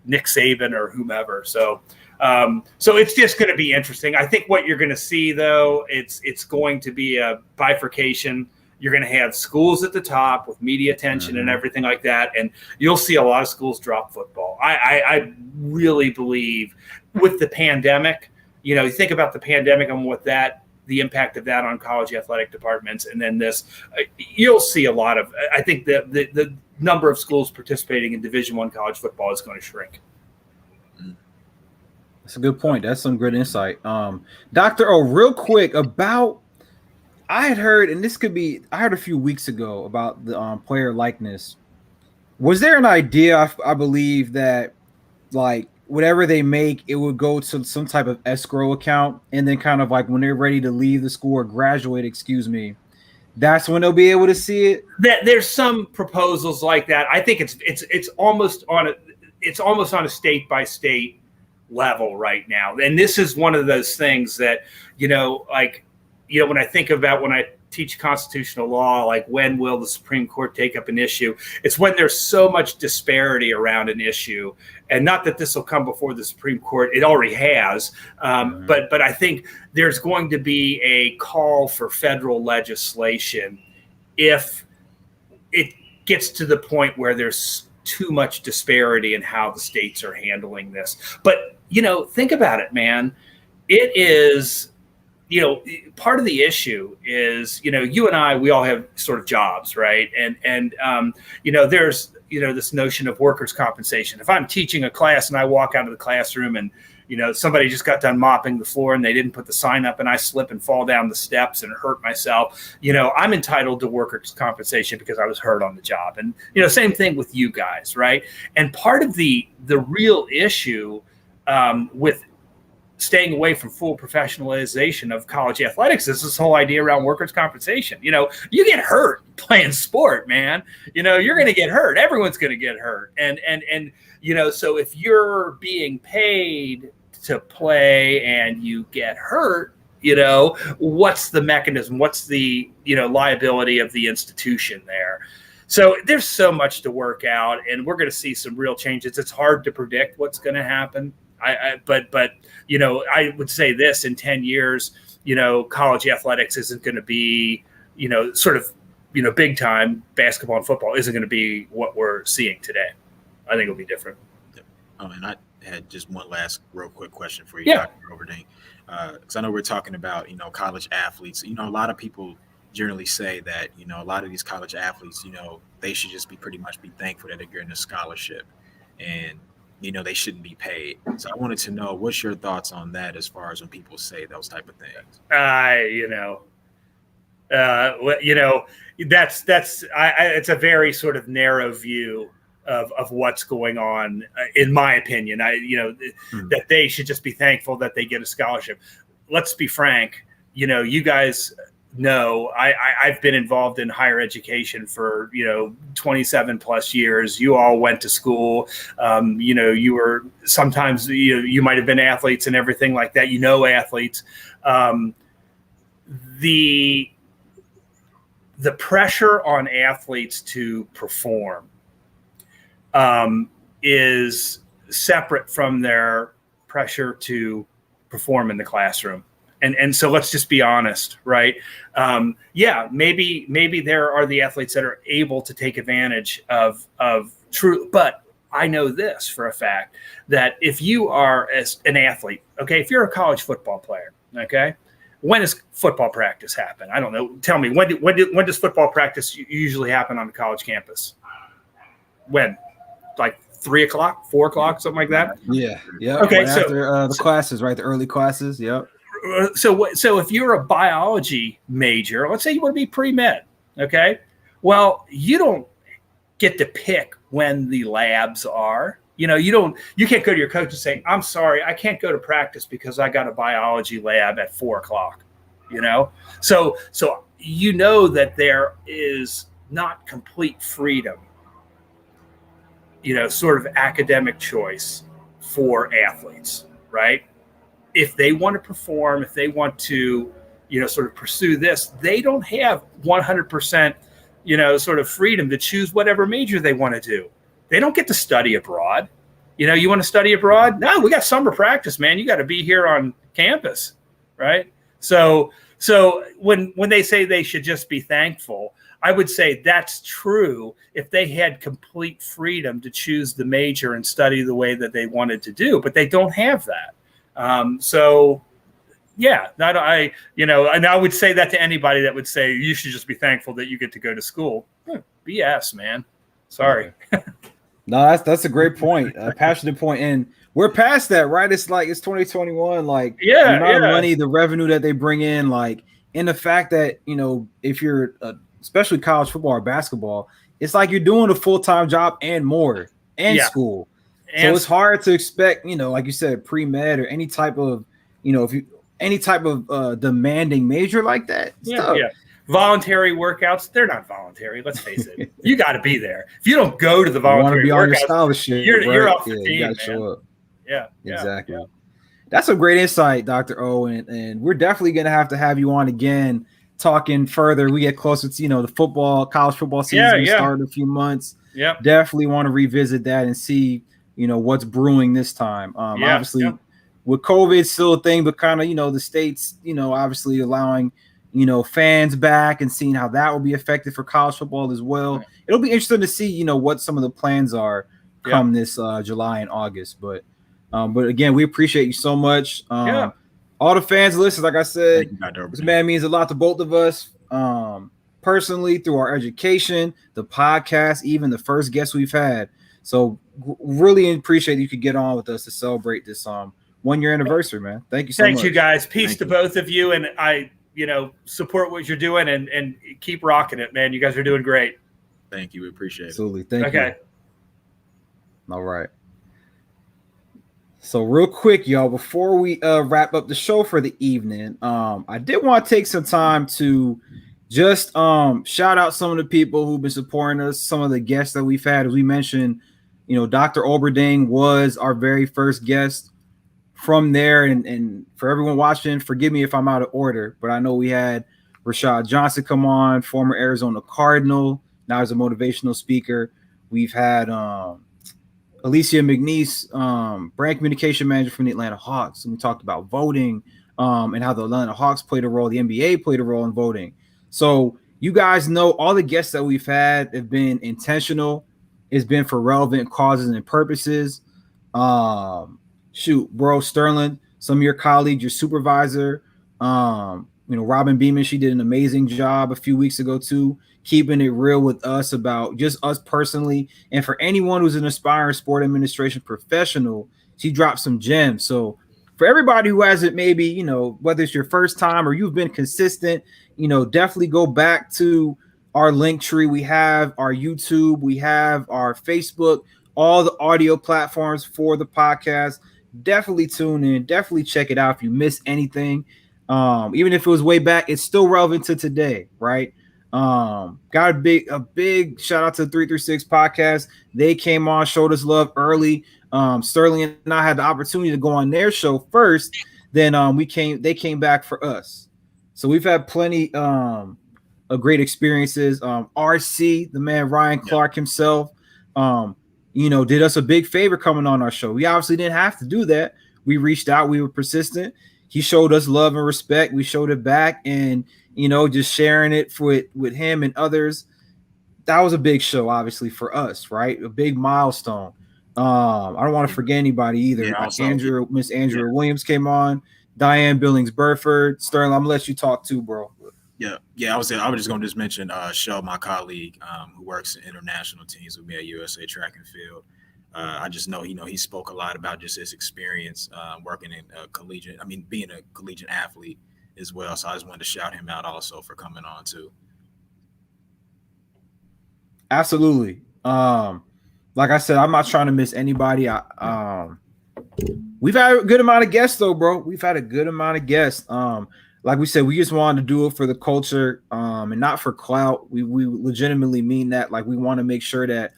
Nick Saban or whomever. So it's just going to be interesting. I think what you're going to see, though, it's going to be a bifurcation. You're going to have schools at the top with media attention and everything like that, and you'll see a lot of schools drop football. I really believe with the pandemic, you think about the pandemic and what the impact of that on college athletic departments, and then this, you'll see a lot of. I think the number of schools participating in Division I college football is going to shrink. That's a good point. That's some good insight. Dr. O, real quick about, I had heard, and I heard a few weeks ago about the player likeness. Was there an idea, I believe, that like whatever they make, it would go to some type of escrow account, and then kind of like when they're ready to leave the school or graduate, that's when they'll be able to see it? There's some proposals like that. I think it's almost on a state by state level right now. And this is one of those things that, when I think about when I teach constitutional law, like when will the Supreme Court take up an issue? It's when there's so much disparity around an issue. And not that this will come before the Supreme Court. It already has. But I think there's going to be a call for federal legislation if it gets to the point where there's too much disparity in how the states are handling this. But, think about it, man. It is, part of the issue is, you and I, we all have sort of jobs, right? And there's, this notion of workers' compensation. If I'm teaching a class and I walk out of the classroom and, somebody just got done mopping the floor and they didn't put the sign up and I slip and fall down the steps and hurt myself, I'm entitled to workers' compensation because I was hurt on the job. And, same thing with you guys, right? And part of the real issue with staying away from full professionalization of college athletics is this whole idea around workers' compensation. You get hurt playing sport, man. You're going to get hurt. Everyone's going to get hurt. And so if you're being paid to play and you get hurt, what's the mechanism? What's the, liability of the institution there? So there's so much to work out, and we're going to see some real changes. It's hard to predict what's going to happen. But I would say this: in 10 years, college athletics isn't going to be, big time basketball and football isn't going to be what we're seeing today. I think it'll be different. Oh, and I had just one last real quick question for you, Yeah. Dr. Olberding, because I know we're talking about, college athletes. A lot of people generally say that, a lot of these college athletes, they should just be thankful that they're getting a scholarship, and they shouldn't be paid. So I wanted to know, what's your thoughts on that as far as when people say those type of things? It's a very sort of narrow view of what's going on, in my opinion. That they should just be thankful that they get a scholarship. Let's be frank. You guys know I've been involved in higher education for 27 plus years. You all went to school. You were sometimes you might have been athletes and everything like that. Athletes. The pressure on athletes to perform is separate from their pressure to perform in the classroom. And so let's just be honest, right? Maybe there are the athletes that are able to take advantage of true, but I know this for a fact, that if you are as an athlete, okay, if you're a college football player, okay, when does football practice happen? I don't know. Tell me, when does football practice usually happen on the college campus? When? Like 3 o'clock, 4 o'clock, something like that? Yeah. Okay, right after the classes, right? The early classes. Yep. So if you're a biology major, let's say you want to be pre-med, okay? Well, you don't get to pick when the labs are. You can't go to your coach and say, I'm sorry, I can't go to practice because I got a biology lab at 4 o'clock, So that there is not complete freedom, sort of academic choice for athletes, right? If they want to perform, if they want to, sort of pursue this, they don't have 100%, sort of freedom to choose whatever major they want to do. They don't get to study abroad. You want to study abroad? No, we got summer practice, man. You got to be here on campus, right? So when they say they should just be thankful, I would say that's true if they had complete freedom to choose the major and study the way that they wanted to do, but they don't have that. And I would say that to anybody that would say you should just be thankful that you get to go to school. BS, man. Sorry. No, that's a great point, a passionate point, and we're past that, right? It's like it's 2021. Like, the amount of money, the revenue that they bring in, like, and the fact that if you're especially college football or basketball, it's like you're doing a full-time job and more, and school. So it's hard to expect, like you said, pre-med or any type of, demanding major like that. Voluntary workouts, they're not voluntary. Let's face it. You got to be there. If you don't go to the voluntary workouts, on your scholarship, you're off the team, you man. Show up. Yeah, exactly. Yeah. That's a great insight, Dr. O, and we're definitely going to have you on again, talking further. We get closer to, the college football season start in a few months. Yeah, definitely want to revisit that and see, what's brewing this time. Obviously, with COVID still a thing, but kind of, the states, obviously allowing, fans back and seeing how that will be affected for college football as well. Right. It'll be interesting to see, what some of the plans are come this July and August. But again, we appreciate you so much. All the fans listen, like I said, this man means a lot to both of us. Personally, through our education, the podcast, even the first guest we've had. So really appreciate you could get on with us to celebrate this 1 year anniversary, man. Thank you so much. Thanks, you guys. Peace to both of you. And I, support what you're doing and keep rocking it, man. You guys are doing great. Thank you. We appreciate it. Absolutely. Thank you. All right. So real quick, y'all, before we wrap up the show for the evening, I did want to take some time to just shout out some of the people who've been supporting us, some of the guests that we've had. As we mentioned, Dr. Olberding was our very first guest. From there, and for everyone watching, forgive me if I'm out of order, but I know we had Rashad Johnson come on, former Arizona Cardinal, now as a motivational speaker. We've had Alicia McNeese, brand communication manager from the Atlanta Hawks, and we talked about voting and how the Atlanta Hawks played a role, the NBA played a role in voting. So you guys know all the guests that we've had have been intentional. It's been for relevant causes and purposes. Shoot, bro, Sterling, some of your colleagues, your supervisor, Robin Beeman, she did an amazing job a few weeks ago too, keeping it real with us about just us personally. And for anyone who's an aspiring sport administration professional, she dropped some gems. So for everybody who hasn't, maybe, whether it's your first time or you've been consistent, definitely go back to our link tree. We have our YouTube, we have our Facebook, all the audio platforms for the podcast. Definitely tune in. Definitely check it out if you miss anything. Even if it was way back, it's still relevant to today, right? Got a big shout out to the 336 podcast. They came on, showed us love early. Sterling and I had the opportunity to go on their show first. Then they came back for us. So we've had plenty of great experiences. RC, the man Ryan Clark himself, did us a big favor coming on our show. We obviously didn't have to do that. We reached out. We were persistent. He showed us love and respect. We showed it back, and, just sharing it with him and others. That was a big show, obviously, for us, right? A big milestone. I don't want to forget anybody either. Yeah, Miss Andrea Williams came on. Diane Billings-Burford. Sterling, I'm going to let you talk too, bro. Yeah. I was just going to just mention Shell, my colleague, who works in international teams with me at USA Track and Field. I just know, he spoke a lot about just his experience working in being a collegiate athlete as well. So I just wanted to shout him out also for coming on too. Absolutely. Like I said, I'm not trying to miss anybody. We've had a good amount of guests though, bro. We've had a good amount of guests. Like we said, we just wanted to do it for the culture and not for clout. We legitimately mean that. Like, we want to make sure that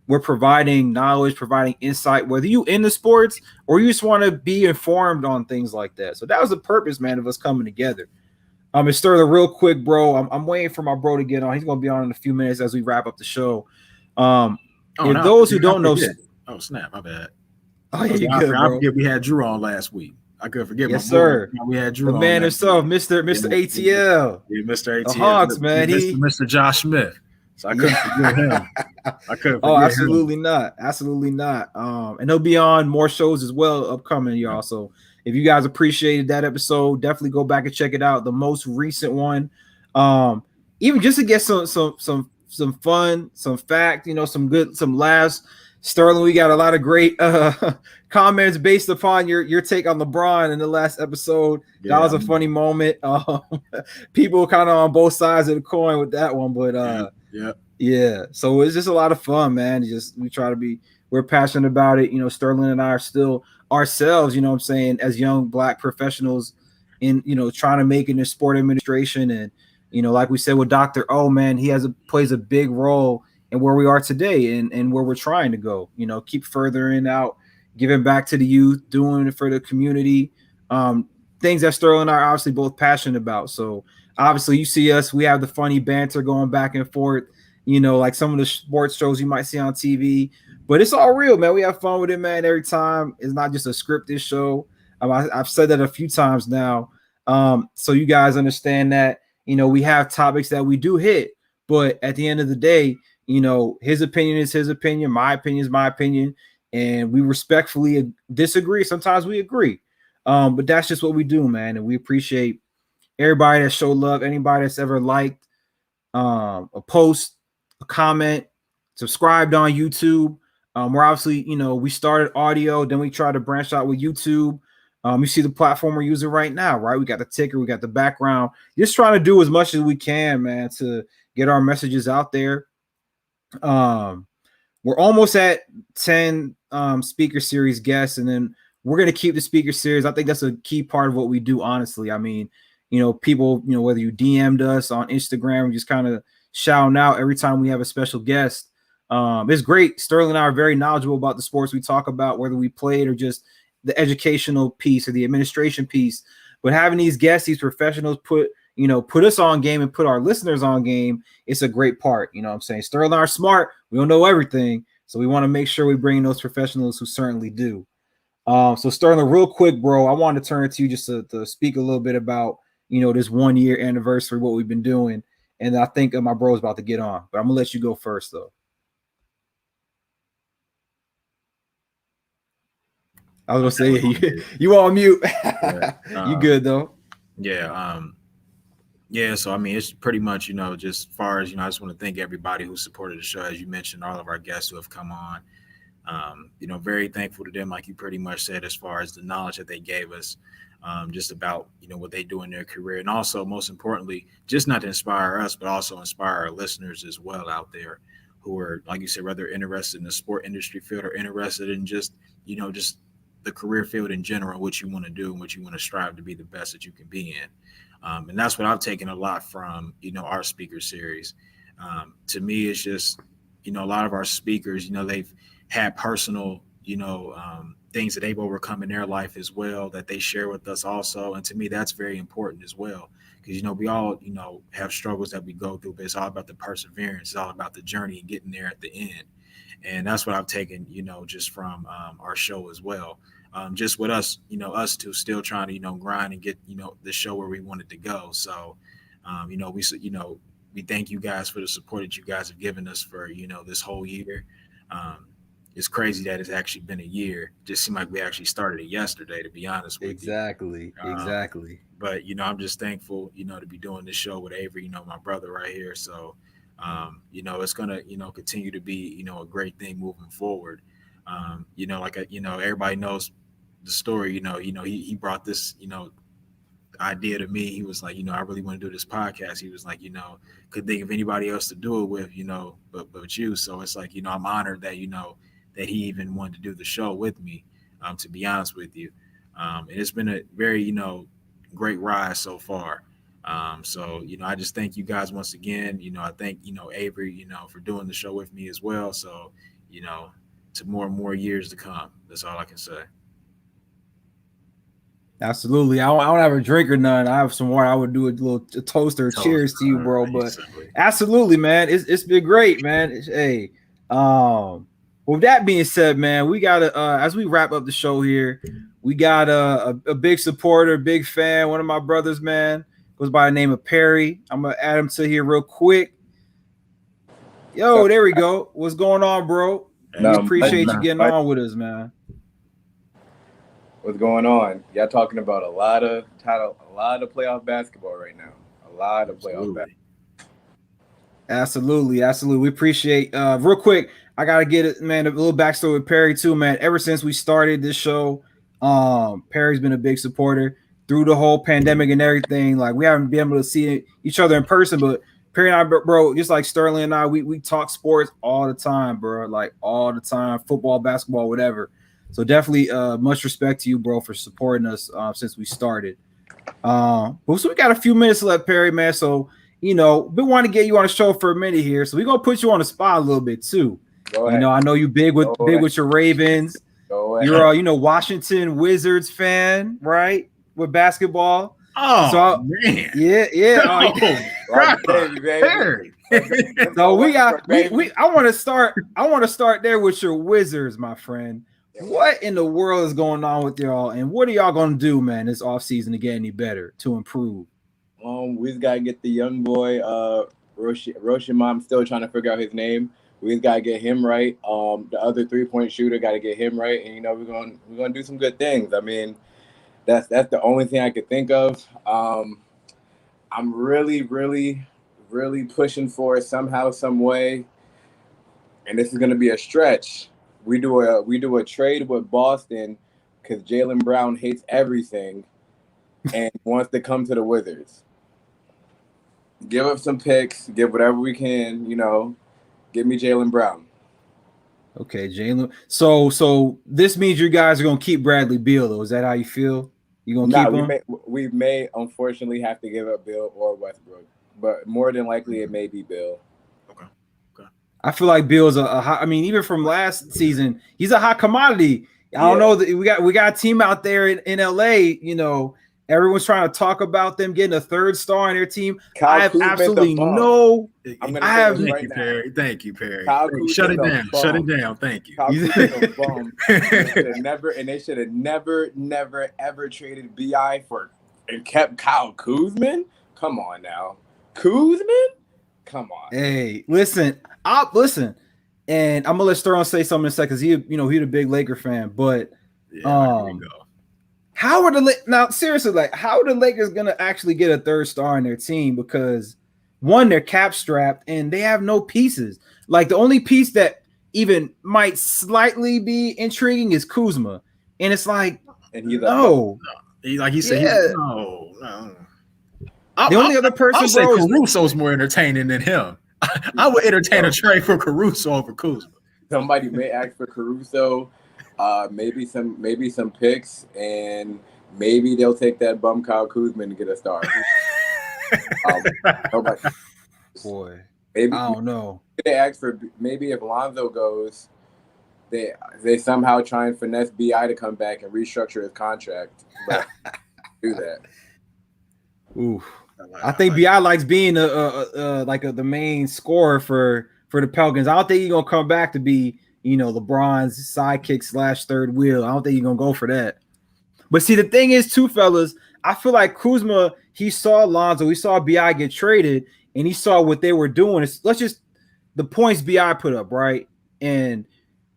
we're providing knowledge, providing insight, whether you in the sports or you just want to be informed on things like that. So that was the purpose, man, of us coming together. And Sterling, real quick, bro, I'm waiting for my bro to get on. He's going to be on in a few minutes as we wrap up the show. Those who don't know. Oh, snap. My bad. Oh, yeah, you good, bro. We had Drew on last week. I couldn't forget. Yes, sir. We had Drew, the man himself, Mr. ATL. Yeah, Mr. ATL. The Hawks, man. Mr. Josh Smith. So I couldn't forget him. Absolutely not. Absolutely not. And he'll be on more shows as well upcoming, y'all. So if you guys appreciated that episode, definitely go back and check it out. The most recent one. Even just to get some fun, some fact, some laughs. Sterling, we got a lot of great comments based upon your take on LeBron in the last episode. Yeah, that was a funny moment. People kind of on both sides of the coin with that one, but yeah. So it's just a lot of fun, man. We're passionate about it. Sterling and I are still ourselves, as young Black professionals in, trying to make it in sport administration. And, like we said with Dr. O, man, he plays a big role in where we are today and where we're trying to go, keep furthering out, giving back to the youth, doing it for the community. Things that Sterling and I are obviously both passionate about. So obviously you see us, we have the funny banter going back and forth, like some of the sports shows you might see on TV, but it's all real, man. We have fun with it, man. Every time. It's not just a scripted show. I've said that a few times now. So you guys understand that. we have topics that we do hit, but at the end of the day, his opinion is his opinion, my opinion is my opinion, and we respectfully disagree. Sometimes we agree, but that's just what we do, man. And we appreciate everybody that showed love, anybody that's ever liked a post, a comment, subscribed on YouTube. We're obviously, we started audio, then we tried to branch out with YouTube. You see the platform we're using right now, right? We got the ticker, we got the background. Just trying to do as much as we can, man, to get our messages out there. We're almost at 10 speaker series guests, and then we're going to keep the speaker series. I think that's a key part of what we do, honestly. I mean, people, whether you DM'd us on Instagram, just kind of shouting out every time we have a special guest. It's great. Sterling and I are very knowledgeable about the sports we talk about, whether we played or just the educational piece or the administration piece. But having these guests, these professionals put us on game and put our listeners on game, it's a great part. You know what I'm saying? Sterling and I are smart. We don't know everything. So we want to make sure we bring in those professionals who certainly do. So Sterling, real quick, bro, I want to turn it to you just to speak a little bit about, this 1 year anniversary, what we've been doing. And I think my bro's about to get on, but I'm gonna let you go first though. I was gonna say you on mute. You good though? Yeah. So I mean, it's pretty much, just far as, I just want to thank everybody who supported the show. As you mentioned, all of our guests who have come on, very thankful to them, like you pretty much said, as far as the knowledge that they gave us, just about, what they do in their career. And also, most importantly, just not to inspire us, but also inspire our listeners as well out there who are, like you said, rather interested in the sport industry field or interested in just the career field in general, what you want to do and what you want to strive to be the best that you can be in. And that's what I've taken a lot from, our speaker series. To me, it's just, a lot of our speakers, they've had personal, things that they've overcome in their life as well that they share with us also. And to me, that's very important as well. Because, we all, have struggles that we go through, but it's all about the perseverance. It's all about the journey and getting there at the end. And that's what I've taken, just from our show as well. Just with us, us two still trying to, grind and get, the show where we wanted to go. So, we thank you guys for the support that you guys have given us for, this whole year. It's crazy that it's actually been a year. It just seemed like we actually started it yesterday, to be honest with you. Exactly. But, I'm just thankful, to be doing this show with Avery, my brother right here. So, it's going to, continue to be, a great thing moving forward. Everybody knows the story, he brought this, idea to me. He was like, I really want to do this podcast. He was like, could think of anybody else to do it with, but you. So it's like, I'm honored that, that he even wanted to do the show with me, to be honest with you. And it's been a very, great ride so far. So, I just thank you guys once again. I thank, Avery, for doing the show with me as well. So, to more and more years to come. That's all I can say. Absolutely. I don't have a drink or none. I have some water. I would do a little toast or cheers to you, bro. But absolutely, man. It's been great, man. Hey, with that being said, man, we gotta as we wrap up the show here, we got a big supporter, big fan, one of my brothers, man, goes by the name of Perry. I'm gonna add him to here real quick. Yo, there we go. What's going on, bro? We appreciate you getting on with us, man. What's going on? Y'all talking about a lot of playoff basketball right now. A lot of playoff basketball. Absolutely. We appreciate real quick. I gotta get it, man. A little backstory with Perry too, man. Ever since we started this show, Perry's been a big supporter through the whole pandemic and everything. Like, we haven't been able to see each other in person, but Perry and I, bro, just like Sterling and I, we talk sports all the time, bro. Like, all the time, football, basketball, whatever. So definitely much respect to you, bro, for supporting us since we started. So we got a few minutes left, Perry, man. So, we want to get you on the show for a minute here. So we're going to put you on the spot a little bit too. I know you big with your Ravens. You're a, Washington Wizards fan, right? With basketball. Oh, so, man. Yeah. So we got I want to start there with your Wizards, my friend. What in the world is going on with y'all, and what are y'all going to do, man, this offseason to get any better, to improve? We just gotta get the young boy, Roshima. I'm still trying to figure out his name. We just gotta get him right. The other 3-point shooter gotta get him right, and we're gonna do some good things. I mean, that's the only thing I could think of. I'm really, really, really pushing for it somehow, some way, and this is gonna be a stretch. We do a trade with Boston because Jaylen Brown hates everything and wants to come to the Wizards. Give up some picks, give whatever we can, give me Jaylen Brown. Okay, Jaylen. So this means you guys are gonna keep Bradley Beal, though. Is that how you feel? You gonna keep him? We may unfortunately have to give up Bill or Westbrook, but more than likely it may be Bill. Okay. I feel like Bill's a high, I mean, even from last season, he's a hot commodity. I don't know that we got a team out there in LA. Everyone's trying to talk about them getting a third star on their team. I have absolutely no. Thank you, Perry. Shut it down. Thank you. They should have never, ever traded BI and kept Kyle Kuzma. Come on now, Kuzma. Come on. Hey, listen, and I'm gonna let Sterling say something in a second. He's a big Laker fan, but here we go. How are the Lakers gonna actually get a third star in their team? Because one, they're cap strapped and they have no pieces. Like the only piece that even might slightly be intriguing is Kuzma, and it's like, and he's no. He said, no. The only other person, I'll say Caruso's more entertaining than him. I would entertain a trade for Caruso over Kuzma. Somebody may ask for Caruso. Maybe some picks, and maybe they'll take that bum Kyle Kuzma to get a star. Boy, maybe I don't know. They ask for maybe if Lonzo goes, they somehow try and finesse BI to come back and restructure his contract. But do that. Ooh, I think BI likes being the main scorer for the Pelicans. I don't think he's gonna come back to be LeBron's sidekick / third wheel. I don't think he's gonna go for that. But see, the thing is, too, fellas, I feel like Kuzma, he saw Lonzo, he saw BI get traded, and he saw what they were doing. The points BI put up, right? And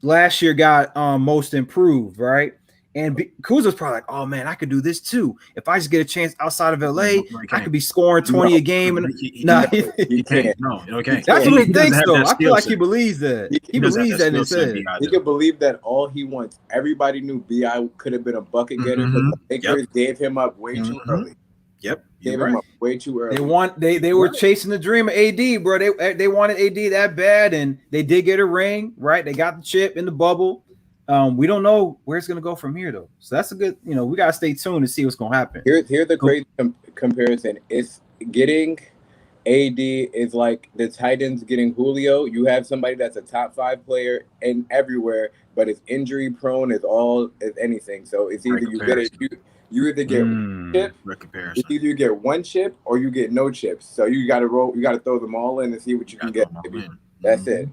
last year got most improved, right? And Kuzma's probably like, oh man, I could do this too. If I just get a chance outside of LA, I could be scoring 20 a game. And he can't. No, okay. That's what he thinks, though. I feel like he believes that. He believes that in his head. He could believe that all he wants. Everybody knew BI could have been a bucket getter. The Lakers gave him up way too early. Yep, gave him up way too early. They were chasing the dream of AD, bro. They wanted AD that bad, and they did get a ring, right? They got the chip in the bubble. We don't know where it's going to go from here, though. So that's a good, we got to stay tuned to see what's going to happen. Here's the crazy comparison. It's getting AD is like the Titans getting Julio. You have somebody that's a top 5 player and everywhere, but is injury prone as anything. So it's either you either get one chip, it's either you get one chip or you get no chips. So you got to throw them all in and see what you can get. That's it.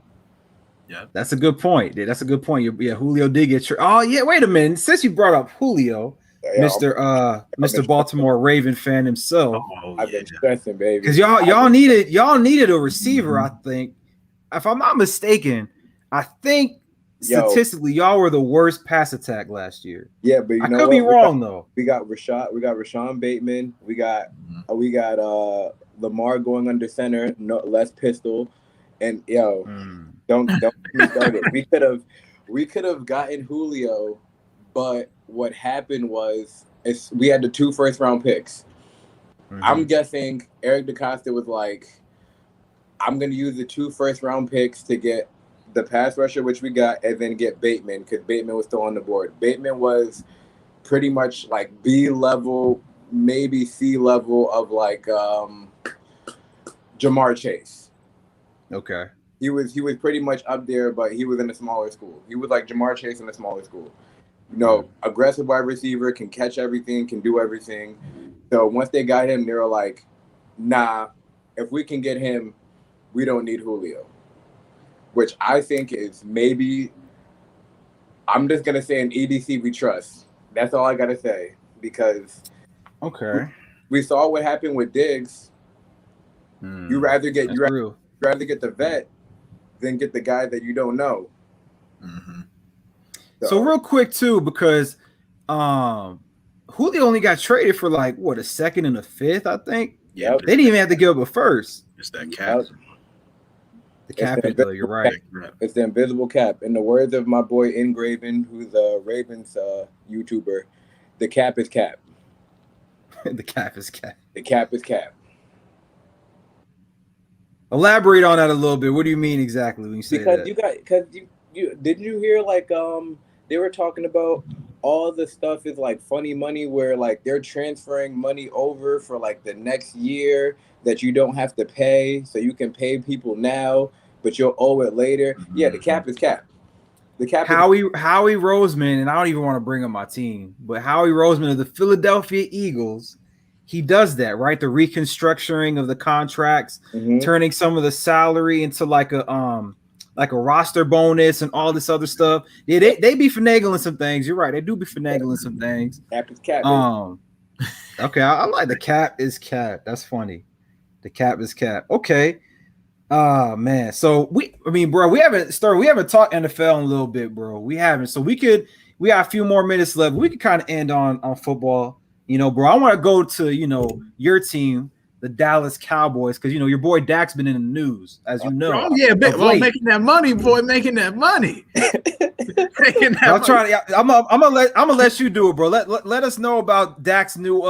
Yeah, that's a good point. That's a good point. Yeah, Julio did get your. Oh yeah, wait a minute. Since you brought up Julio, Mr. Baltimore Raven fan himself, I've been stressing, baby. Because y'all needed a receiver. I think, if I'm not mistaken, statistically y'all were the worst pass attack last year. Yeah, but I could be wrong though. We got Rashawn Bateman. We got Lamar going under center, less pistol, and Don't get me started. We could have gotten Julio, but what happened was we had the 2 first-round picks. I'm guessing Eric DeCosta was like, I'm going to use the 2 first-round picks to get the pass rusher, which we got, and then get Bateman because Bateman was still on the board. Bateman was pretty much like B level, maybe C level of like Jamar Chase. Okay. He was pretty much up there, but he was in a smaller school. He was like Jamar Chase in a smaller school. Aggressive wide receiver, can catch everything, can do everything. So once they got him, they were like, nah, if we can get him, we don't need Julio. Which I think is maybe, I'm just going to say an EDC we trust. That's all I got to say. Because okay, We saw what happened with Diggs. You rather get the vet than get the guy that you don't know. Mm-hmm. So real quick too, because Julio only got traded for like what, a second and a fifth, I think. Yeah, they didn't even have to give up a first. It's that cap. The cap hit, though. You're right. It's the invisible cap. In the words of my boy Ingraven, who's a Ravens YouTuber, the cap is cap. The cap is cap. The cap is cap. Elaborate on that a little bit. What do you mean exactly when you say that? Because you didn't you hear like they were talking about all the stuff is like funny money where like they're transferring money over for like the next year that you don't have to pay, so you can pay people now, but you'll owe it later. Mm-hmm. Yeah, the cap is cap. The cap. Howie Roseman, and I don't even want to bring up my team, but Howie Roseman of the Philadelphia Eagles, he does that, right? The reconstructing of the contracts, turning some of the salary into like a roster bonus and all this other stuff. Yeah, they be finagling some things. You're right, they do be finagling some things. Cap is cap. Okay, I like the cap is cap. That's funny. The cap is cap. Okay. Man. So bro, we haven't talked NFL in a little bit, bro. We haven't. So we got a few more minutes left. We could kind of end on football. Bro, I want to go to, your team, the Dallas Cowboys, because, your boy Dak's been in the news, as you know. Oh, yeah, making that money, boy, making that money. I'm gonna let you do it, bro. Let us know about Dak's new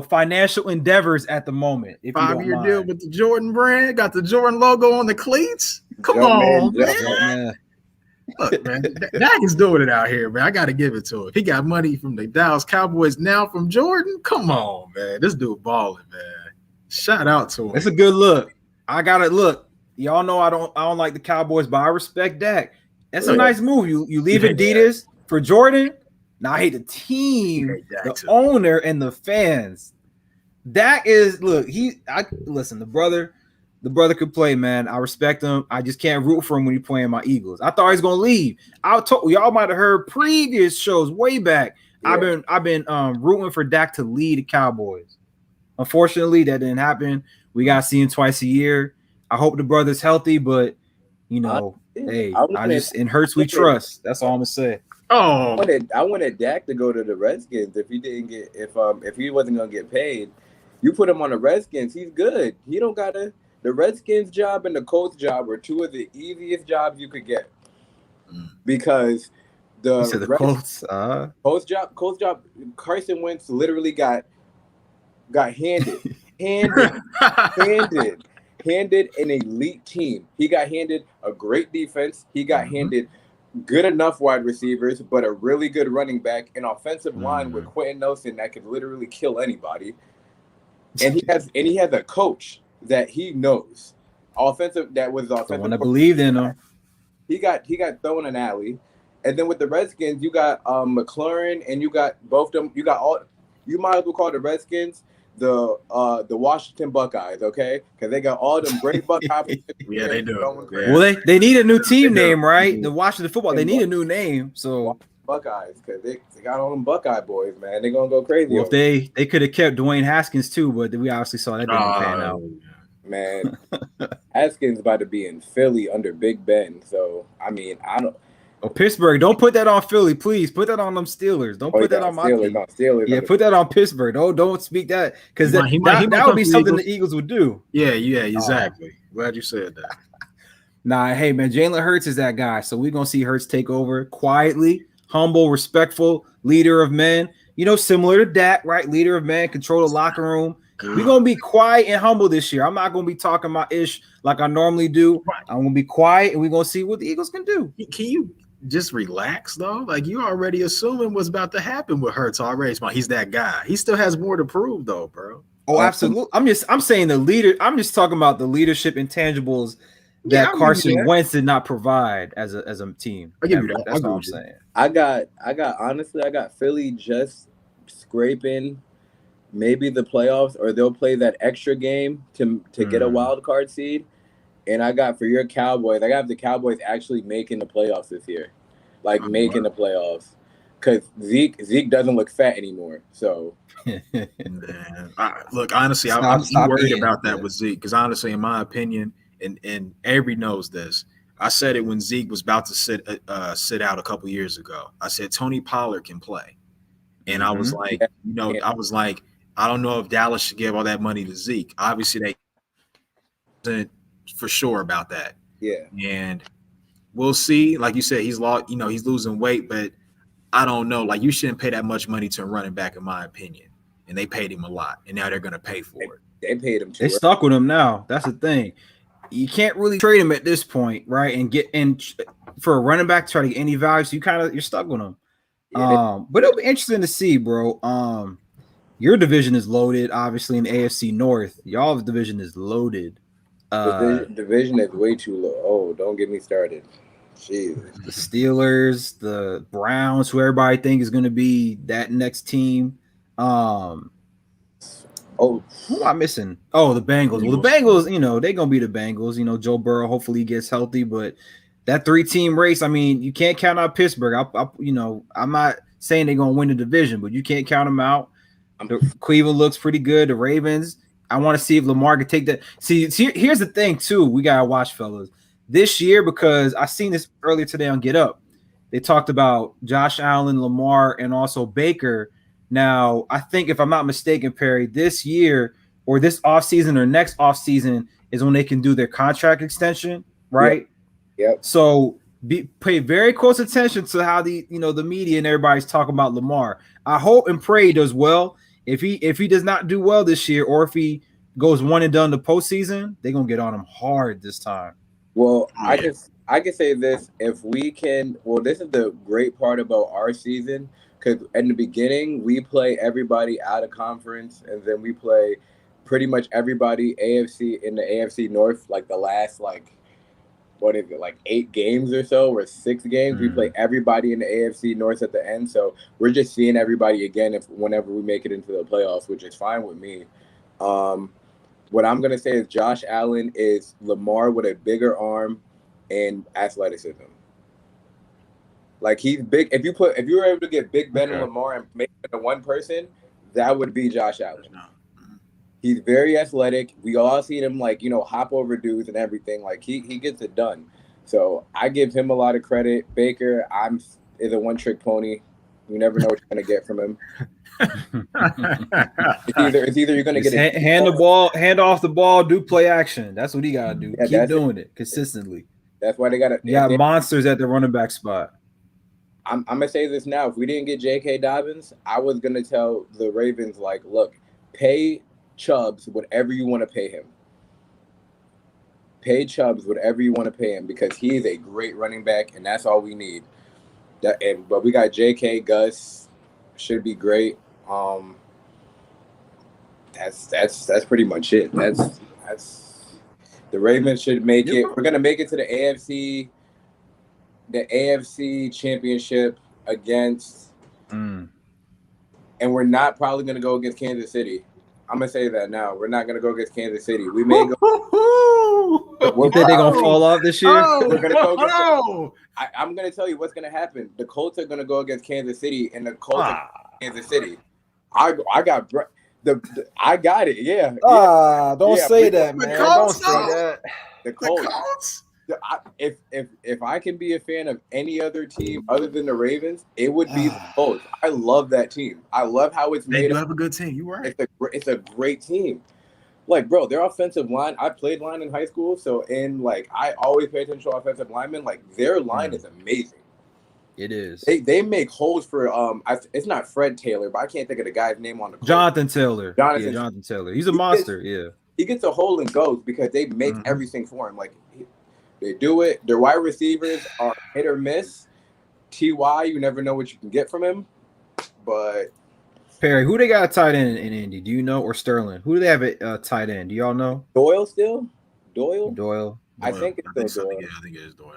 financial endeavors at the moment. If 5-year deal with the Jordan brand, got the Jordan logo on the cleats. Come on, man. Look, man, Dak is doing it out here, man. I got to give it to him. He got money from the Dallas Cowboys now from Jordan. Come on, man. This dude balling, man. Shout out to him. It's a good look. I got to look. Y'all know I don't like the Cowboys, but I respect Dak. That's a nice move. You leave Adidas for Jordan. Now I hate the team, the owner, and the fans. Dak is listen, the brother could play, man. I respect him. I just can't root for him when he's playing my Eagles. I thought he was gonna leave. Y'all might have heard previous shows way back. Yeah. I've been rooting for Dak to lead the Cowboys. Unfortunately, that didn't happen. We gotta see him twice a year. I hope the brother's healthy, but in Hurts we trust. That's all I'm gonna say. Oh, I wanted Dak to go to the Redskins if he didn't get if he wasn't gonna get paid. You put him on the Redskins, he's good. He don't gotta. The Redskins job and the Colts job were two of the easiest jobs you could get because the Colts job. Carson Wentz literally got handed an elite team. He got handed a great defense. He got handed good enough wide receivers, but a really good running back, an offensive line with Quentin Nelson that could literally kill anybody. And he has a coach that he knows, that was offensive. The one that believed in him. He got thrown an alley, and then with the Redskins, you got McLaurin, and you got both of them. You got all. You might as well call the Redskins the Washington Buckeyes, okay? Because they got all them great Buckeyes. Yeah, they do. Well, they need a new team name, right? The Washington Football. They need a new name, so. Buckeyes, because they got all them Buckeye boys, man. They're gonna go crazy. Well, if they could have kept Dwayne Haskins too, but we obviously saw that didn't pan out. Man, Haskins about to be in Philly under Big Ben. So I don't. Oh, Pittsburgh! Don't put that on Philly, please. Put that on them Steelers. Don't put that on my team. Steelers. Yeah, put that on Pittsburgh. Don't speak that because that would be something the Eagles would do. Yeah, exactly. Glad you said that. Nah, hey man, Jalen Hurts is that guy. So we're gonna see Hurts take over quietly. Humble, respectful, leader of men. Similar to Dak, right? Leader of men, control the locker room. We're going to be quiet and humble this year. I'm not going to be talking my ish like I normally do. I'm going to be quiet, and we're going to see what the Eagles can do. Can you just relax, though? Like, you already assuming what's about to happen with Hurts already. He's that guy. He still has more to prove, though, bro. Oh, absolutely. I'm saying the leader. I'm just talking about the leadership intangibles that Carson Wentz did not provide as a team. I give you that. That's what I'm saying. I got Philly just scraping maybe the playoffs, or they'll play that extra game to get a wild card seed. And I got for your Cowboys, I got the Cowboys actually making the playoffs this year. Making the playoffs. because Zeke doesn't look fat anymore. So Man, look, honestly, Stop I'm worried eating. about that Yeah. with Zeke because honestly, in my opinion, and Avery knows this. I said it when Zeke was about to sit out a couple years ago. I said Tony Pollard can play, and I was like, I was like, I don't know if Dallas should give all that money to Zeke. Obviously, they wasn't for sure about that. yeah, And we'll see. Like you said, he's lost. He's losing weight, but I don't know. Like you shouldn't pay that much money to a running back, in my opinion. And they paid him a lot, and now they're going to pay for it. they paid him too. They stuck with him now. That's the thing. You can't really trade him at this point, right? And get in for a running back to try to get any value. So you're stuck with him. Yeah, But it'll be interesting to see, bro. Your division is loaded, obviously in the AFC North. Y'all's division is loaded. division is way too low. Oh, don't get me started. Jesus. The Steelers, the Browns, who everybody think is going to be that next team. Oh, Who am I missing? Oh, the Bengals. Well, the Bengals, they're going to be the Bengals. Joe Burrow hopefully gets healthy, but that 3-team race, I mean, you can't count out Pittsburgh. I'm not saying they're going to win the division, but you can't count them out. Cleveland looks pretty good. The Ravens, I want to see if Lamar can take that. See, here's the thing, too. We got to watch, fellas. This year, because I seen this earlier today on Get Up, they talked about Josh Allen, Lamar, and also Baker. Now, I think if I'm not mistaken, Perry, this year or this offseason or next offseason is when they can do their contract extension, right? Yep. So pay very close attention to how the media and everybody's talking about Lamar. I hope and pray he does well. If he does not do well this year, or if he goes one and done the postseason, they're gonna get on him hard this time. Well, I can say this. If we can, this is the great part about our season, because in the beginning we play everybody out of conference, and then we play pretty much everybody AFC in the AFC North, like the last 8 games or so, or 6 games. We play everybody in the AFC North at the end, so we're just seeing everybody again whenever we make it into the playoffs, which is fine with me. What I'm gonna say is Josh Allen is Lamar with a bigger arm and athleticism. Like he's big. If you were able to get Big Ben and Lamar and make it into one person, that would be Josh Allen. He's very athletic. We all seen him hop over dudes and everything. Like he gets it done. So I give him a lot of credit. Baker is a one-trick pony. You never know what you're gonna get from him. It's either you're gonna get hand off the ball, do play action. That's what he gotta do. Keep doing it consistently. That's why they got monsters at the running back spot. I'm gonna say this now. If we didn't get J.K. Dobbins, I was gonna tell the Ravens look, pay Chubbs whatever you want to pay him. Pay Chubbs whatever you want to pay him because he is a great running back, and that's all we need. But we got J.K. Gus, should be great. That's pretty much it. That's the Ravens should make it. We're gonna make it to the AFC Championship against, and we're not probably gonna go against Kansas City. I'm gonna say that now. We're not gonna go against Kansas City. We may go. You think they're gonna fall off this year? We're gonna go. I'm gonna tell you what's gonna happen. The Colts are gonna go against Kansas City, and the Colts are Kansas City. I got it. Yeah. Don't say that, man. Don't say that. The Colts. If I can be a fan of any other team other than the Ravens, it would be the Colts. I love that team. I love how it's made. They do have a good team. You're right. It's a great team. Bro, their offensive line. I played line in high school, so I always pay attention to offensive linemen. Their line is amazing. It is. They make holes for it's not Fred Taylor, but I can't think of the guy's name on the court. Jonathan Taylor. Jonathan Taylor. He's a monster. He gets a hole and goes because they make everything for him. They do it. Their wide receivers are hit or miss. T.Y., you never know what you can get from him. But Perry, who they got a tight end in Indy? Do you know? Or Sterling? Who do they have a tight end? Do y'all know? Doyle still? Doyle. I think it's Doyle. Yeah, I think it is Doyle.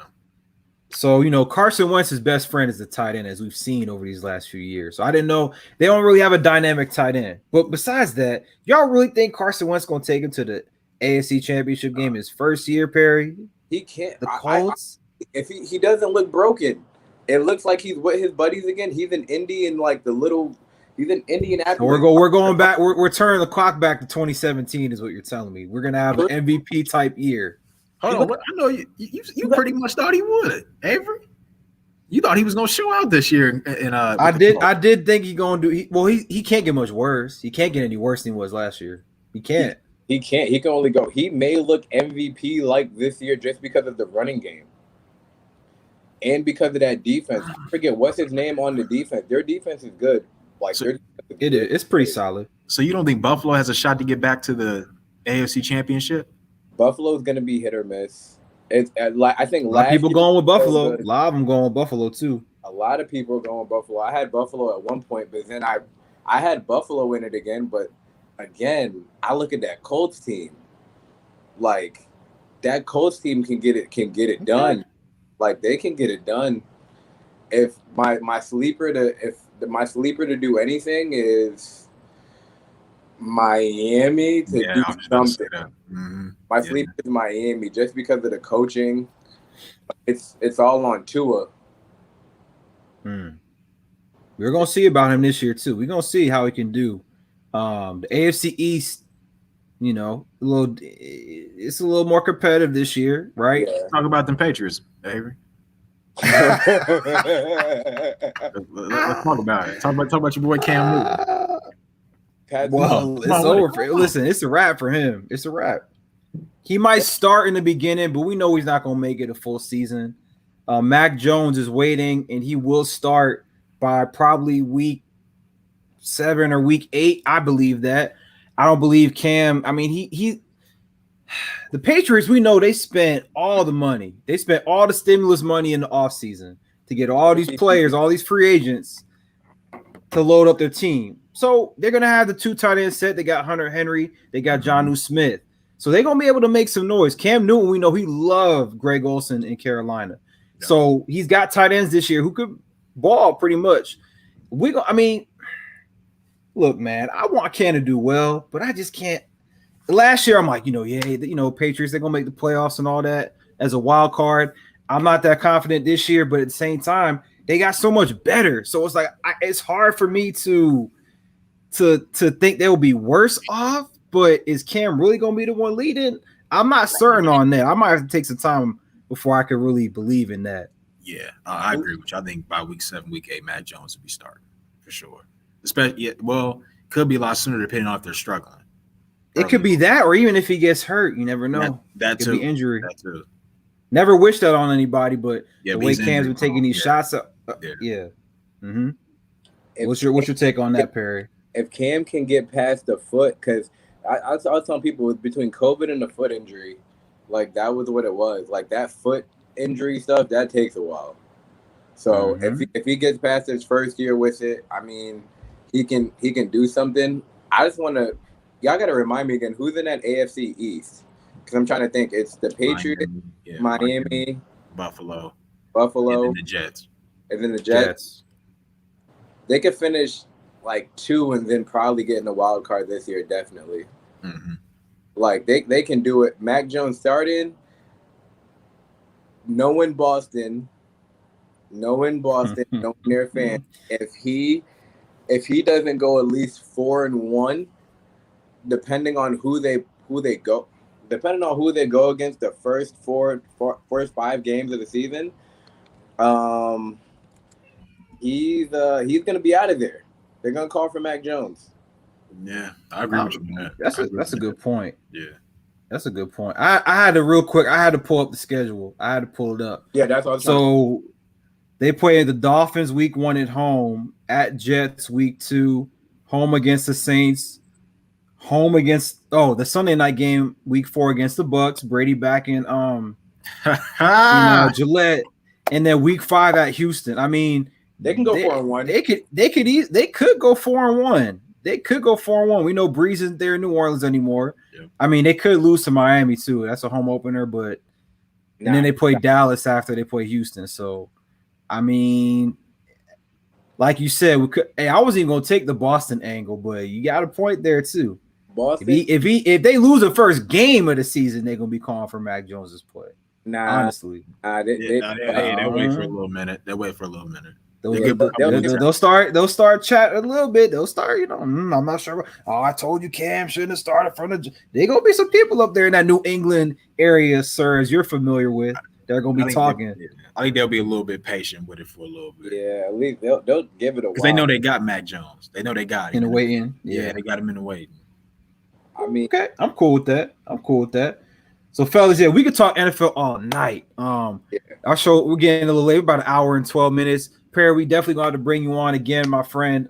So, Carson Wentz's best friend is the tight end, as we've seen over these last few years. So I didn't know they don't really have a dynamic tight end. But besides that, y'all really think Carson Wentz going to take him to the AFC Championship game his first year, Perry? He can't. The Colts? If he doesn't look broken, It looks like he's with his buddies again. He's in Indy and like he's in Indianapolis. We're going back. We're turning the clock back to 2017 is what you're telling me. We're gonna have an MVP type year. Hold on, I know you pretty much thought he would, Avery. You thought he was gonna show out this year. I did think he's gonna do. He can't get much worse. He can't get any worse than he was last year. He can't. He can't. He can only go. He may look MVP like this year just because of the running game. And because of that defense, I forget what's his name on the defense. Their defense is good. Like it's pretty solid. So you don't think Buffalo has a shot to get back to the AFC Championship? Buffalo's going to be hit or miss. It's like I think a lot of people going with Buffalo. A lot of them going with Buffalo too. A lot of people are going with Buffalo. I had Buffalo at one point, but then I had Buffalo in it again. But again, I look at that Colts team. Like that Colts team can get it done. Like they can get it done. If my sleeper to do anything is Miami to do something. Mm-hmm. My sleeper is Miami just because of the coaching. It's all on Tua. We're gonna see about him this year too. We're gonna see how he can do. The AFC East, it's a little more competitive this year, right? Yeah. Talk about them Patriots, Avery. Let's talk about it. Talk about your boy Cam Newton. Well, it's over for him. Listen, it's a wrap for him. It's a wrap. He might start in the beginning, but we know he's not going to make it a full season. Mac Jones is waiting, and he will start by probably week 7 or week 8. I believe that. I don't believe Cam. I mean, the Patriots, we know they spent all the money. They spent all the stimulus money in the offseason to get all these players, all these free agents to load up their team. So they're going to have the 2 tight end set. They got Hunter Henry. They got Jonnu Smith. So they're going to be able to make some noise. Cam Newton, we know he loved Greg Olsen in Carolina. Yeah. So he's got tight ends this year who could ball pretty much. Look, man, I want Cam to do well, but I just can't. Last year, I'm like, Patriots, they're going to make the playoffs and all that as a wild card. I'm not that confident this year, but at the same time, they got so much better. So it's like it's hard for me to think they'll be worse off, but is Cam really going to be the one leading? I'm not certain on that. I might have to take some time before I could really believe in that. Yeah, I agree with you. I think by week 7, week 8, Matt Jones will be starting for sure. Could be a lot sooner depending on if they're struggling. It could be that, or even if he gets hurt, you never know. That could too. Be injury. That too. Never wish that on anybody, but the way Cam's been taking these shots up, yeah. Mm-hmm. What's your take on that, Perry? If Cam can get past the foot, because I was telling people between COVID and the foot injury, like that was what it was. Like that foot injury stuff, that takes a while. So if he gets past his first year with it, I mean, he can do something. I just want to. Y'all got to remind me again, who's in that AFC East? Because I'm trying to think. It's the Patriots, Miami, Buffalo, and then the Jets. And then the Jets. They could finish like 2 and then probably get in the wild card this year, definitely. Mm-hmm. Like they can do it. Mac Jones starting. Knowing Boston, knowing their fans, if he doesn't go at least 4-1. Depending on who they go against the first first 5 games of the season, he's gonna be out of there. They're gonna call for Mac Jones. Yeah, I agree with you, man. That's a good point. Yeah, that's a good point. I had to pull up the schedule. I had to pull it up. Yeah, that's what. So they play the Dolphins week 1 at home, at Jets week 2, home against the Saints. Home against the Sunday night game week 4 against the Bucks. Brady back in Gillette, and then week 5 at Houston. I mean, they can go 4-1. They could go 4-1. They could go 4-1. We know Breeze isn't there in New Orleans anymore. Yep. I mean, they could lose to Miami too. That's a home opener, but and then they play Dallas after they play Houston. So, I mean, like you said, I wasn't even gonna take the Boston angle, but you got a point there too. Boston. If they lose the first game of the season, they're gonna be calling for Mac Jones's play. Nah, honestly. They'll wait for a little minute. They'll wait for a little minute. They'll start chatting a little bit. They'll start, I'm not sure. Oh, I told you Cam shouldn't have started from the. There gonna be some people up there in that New England area, sir, as you're familiar with. They're gonna be talking. I think they'll be a little bit patient with it for a little bit. Yeah, at least they'll give it a while. Because they know they got Mac Jones. They know they got him in the waiting. Yeah, they got him in the waiting. I mean, okay, I'm cool with that. So, fellas, yeah, we could talk NFL all night. Our show, we're getting a little late, about an hour and 12 minutes. Perry, we definitely going to have to bring you on again, my friend.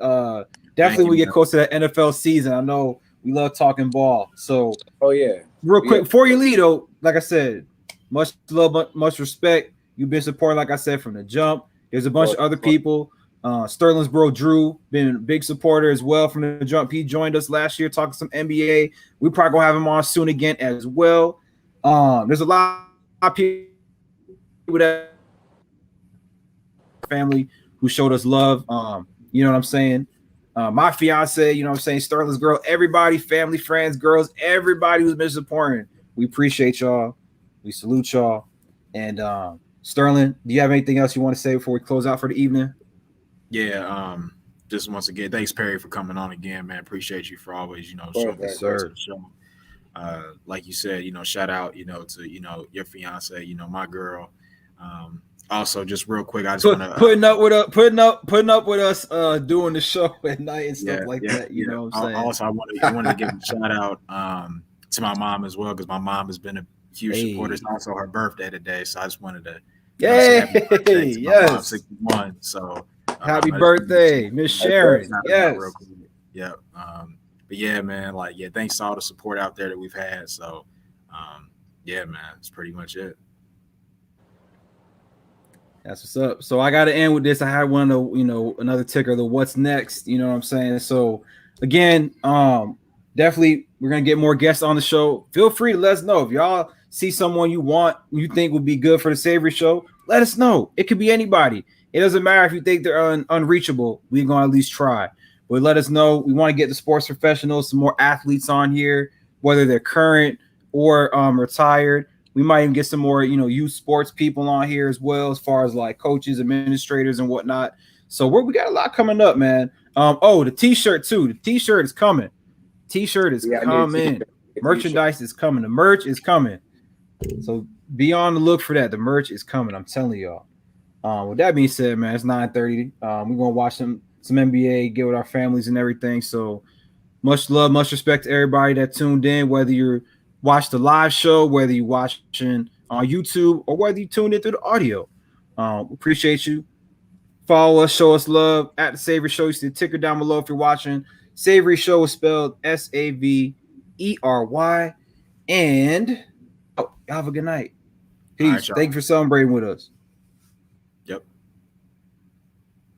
Definitely, we get close to that NFL season. I know we love talking ball. So, real quick before you leave, though, like I said, much love, much respect. You've been supporting, like I said, from the jump. There's a bunch of other people. Sterling's bro Drew been a big supporter as well from the jump. He joined us last year talking some NBA. We probably gonna have him on soon again as well. There's a lot of people that family who showed us love. You know what I'm saying? My fiance, you know what I'm saying, Sterling's girl, everybody, family, friends, girls, everybody who's been supporting. We appreciate y'all. We salute y'all. And Sterling, do you have anything else you want to say before we close out for the evening? Yeah, just once again, thanks Perry for coming on again, man. Appreciate you for always, showing the show. Like you said, shout out, to your fiance, my girl. Also, just real quick, I just want to putting up with us doing the show at night and stuff that. You know what I'm saying? Also, I wanted to give a shout out to my mom as well, because my mom has been a huge supporter. It's also her birthday today, so I just wanted to say happy birthday to my mom, 61. So happy birthday, Miss Sharon. Yes. Yep. But yeah, man, thanks to all the support out there that we've had. So yeah, man, that's pretty much it. That's what's up. So I got to end with this. I had one of, another ticker, the what's next, you know what I'm saying? So again, definitely we're going to get more guests on the show. Feel free to let us know if y'all see someone you think would be good for the Savery Show. Let us know. It could be anybody. It doesn't matter if you think they're unreachable. We're going to at least try. But let us know. We want to get the sports professionals, some more athletes on here, whether they're current or retired. We might even get some more, youth sports people on here as well, as far as like coaches, administrators, and whatnot. So we got a lot coming up, man. The T-shirt too. The T-shirt is coming. T-shirt is coming. Merchandise is coming. The merch is coming. So be on the look for that. The merch is coming. I'm telling y'all. With that being said, man, it's 9:30. We're gonna watch some NBA, get with our families and everything. So much love, much respect to everybody that tuned in, whether you're watch the live show, whether you're watching on YouTube or whether you tuned in through the audio. Appreciate you. Follow us, show us love at the Savery Show. You see the ticker down below if you're watching. Savery Show is spelled Savery. And y'all have a good night. Peace. Right, thank you for celebrating with us.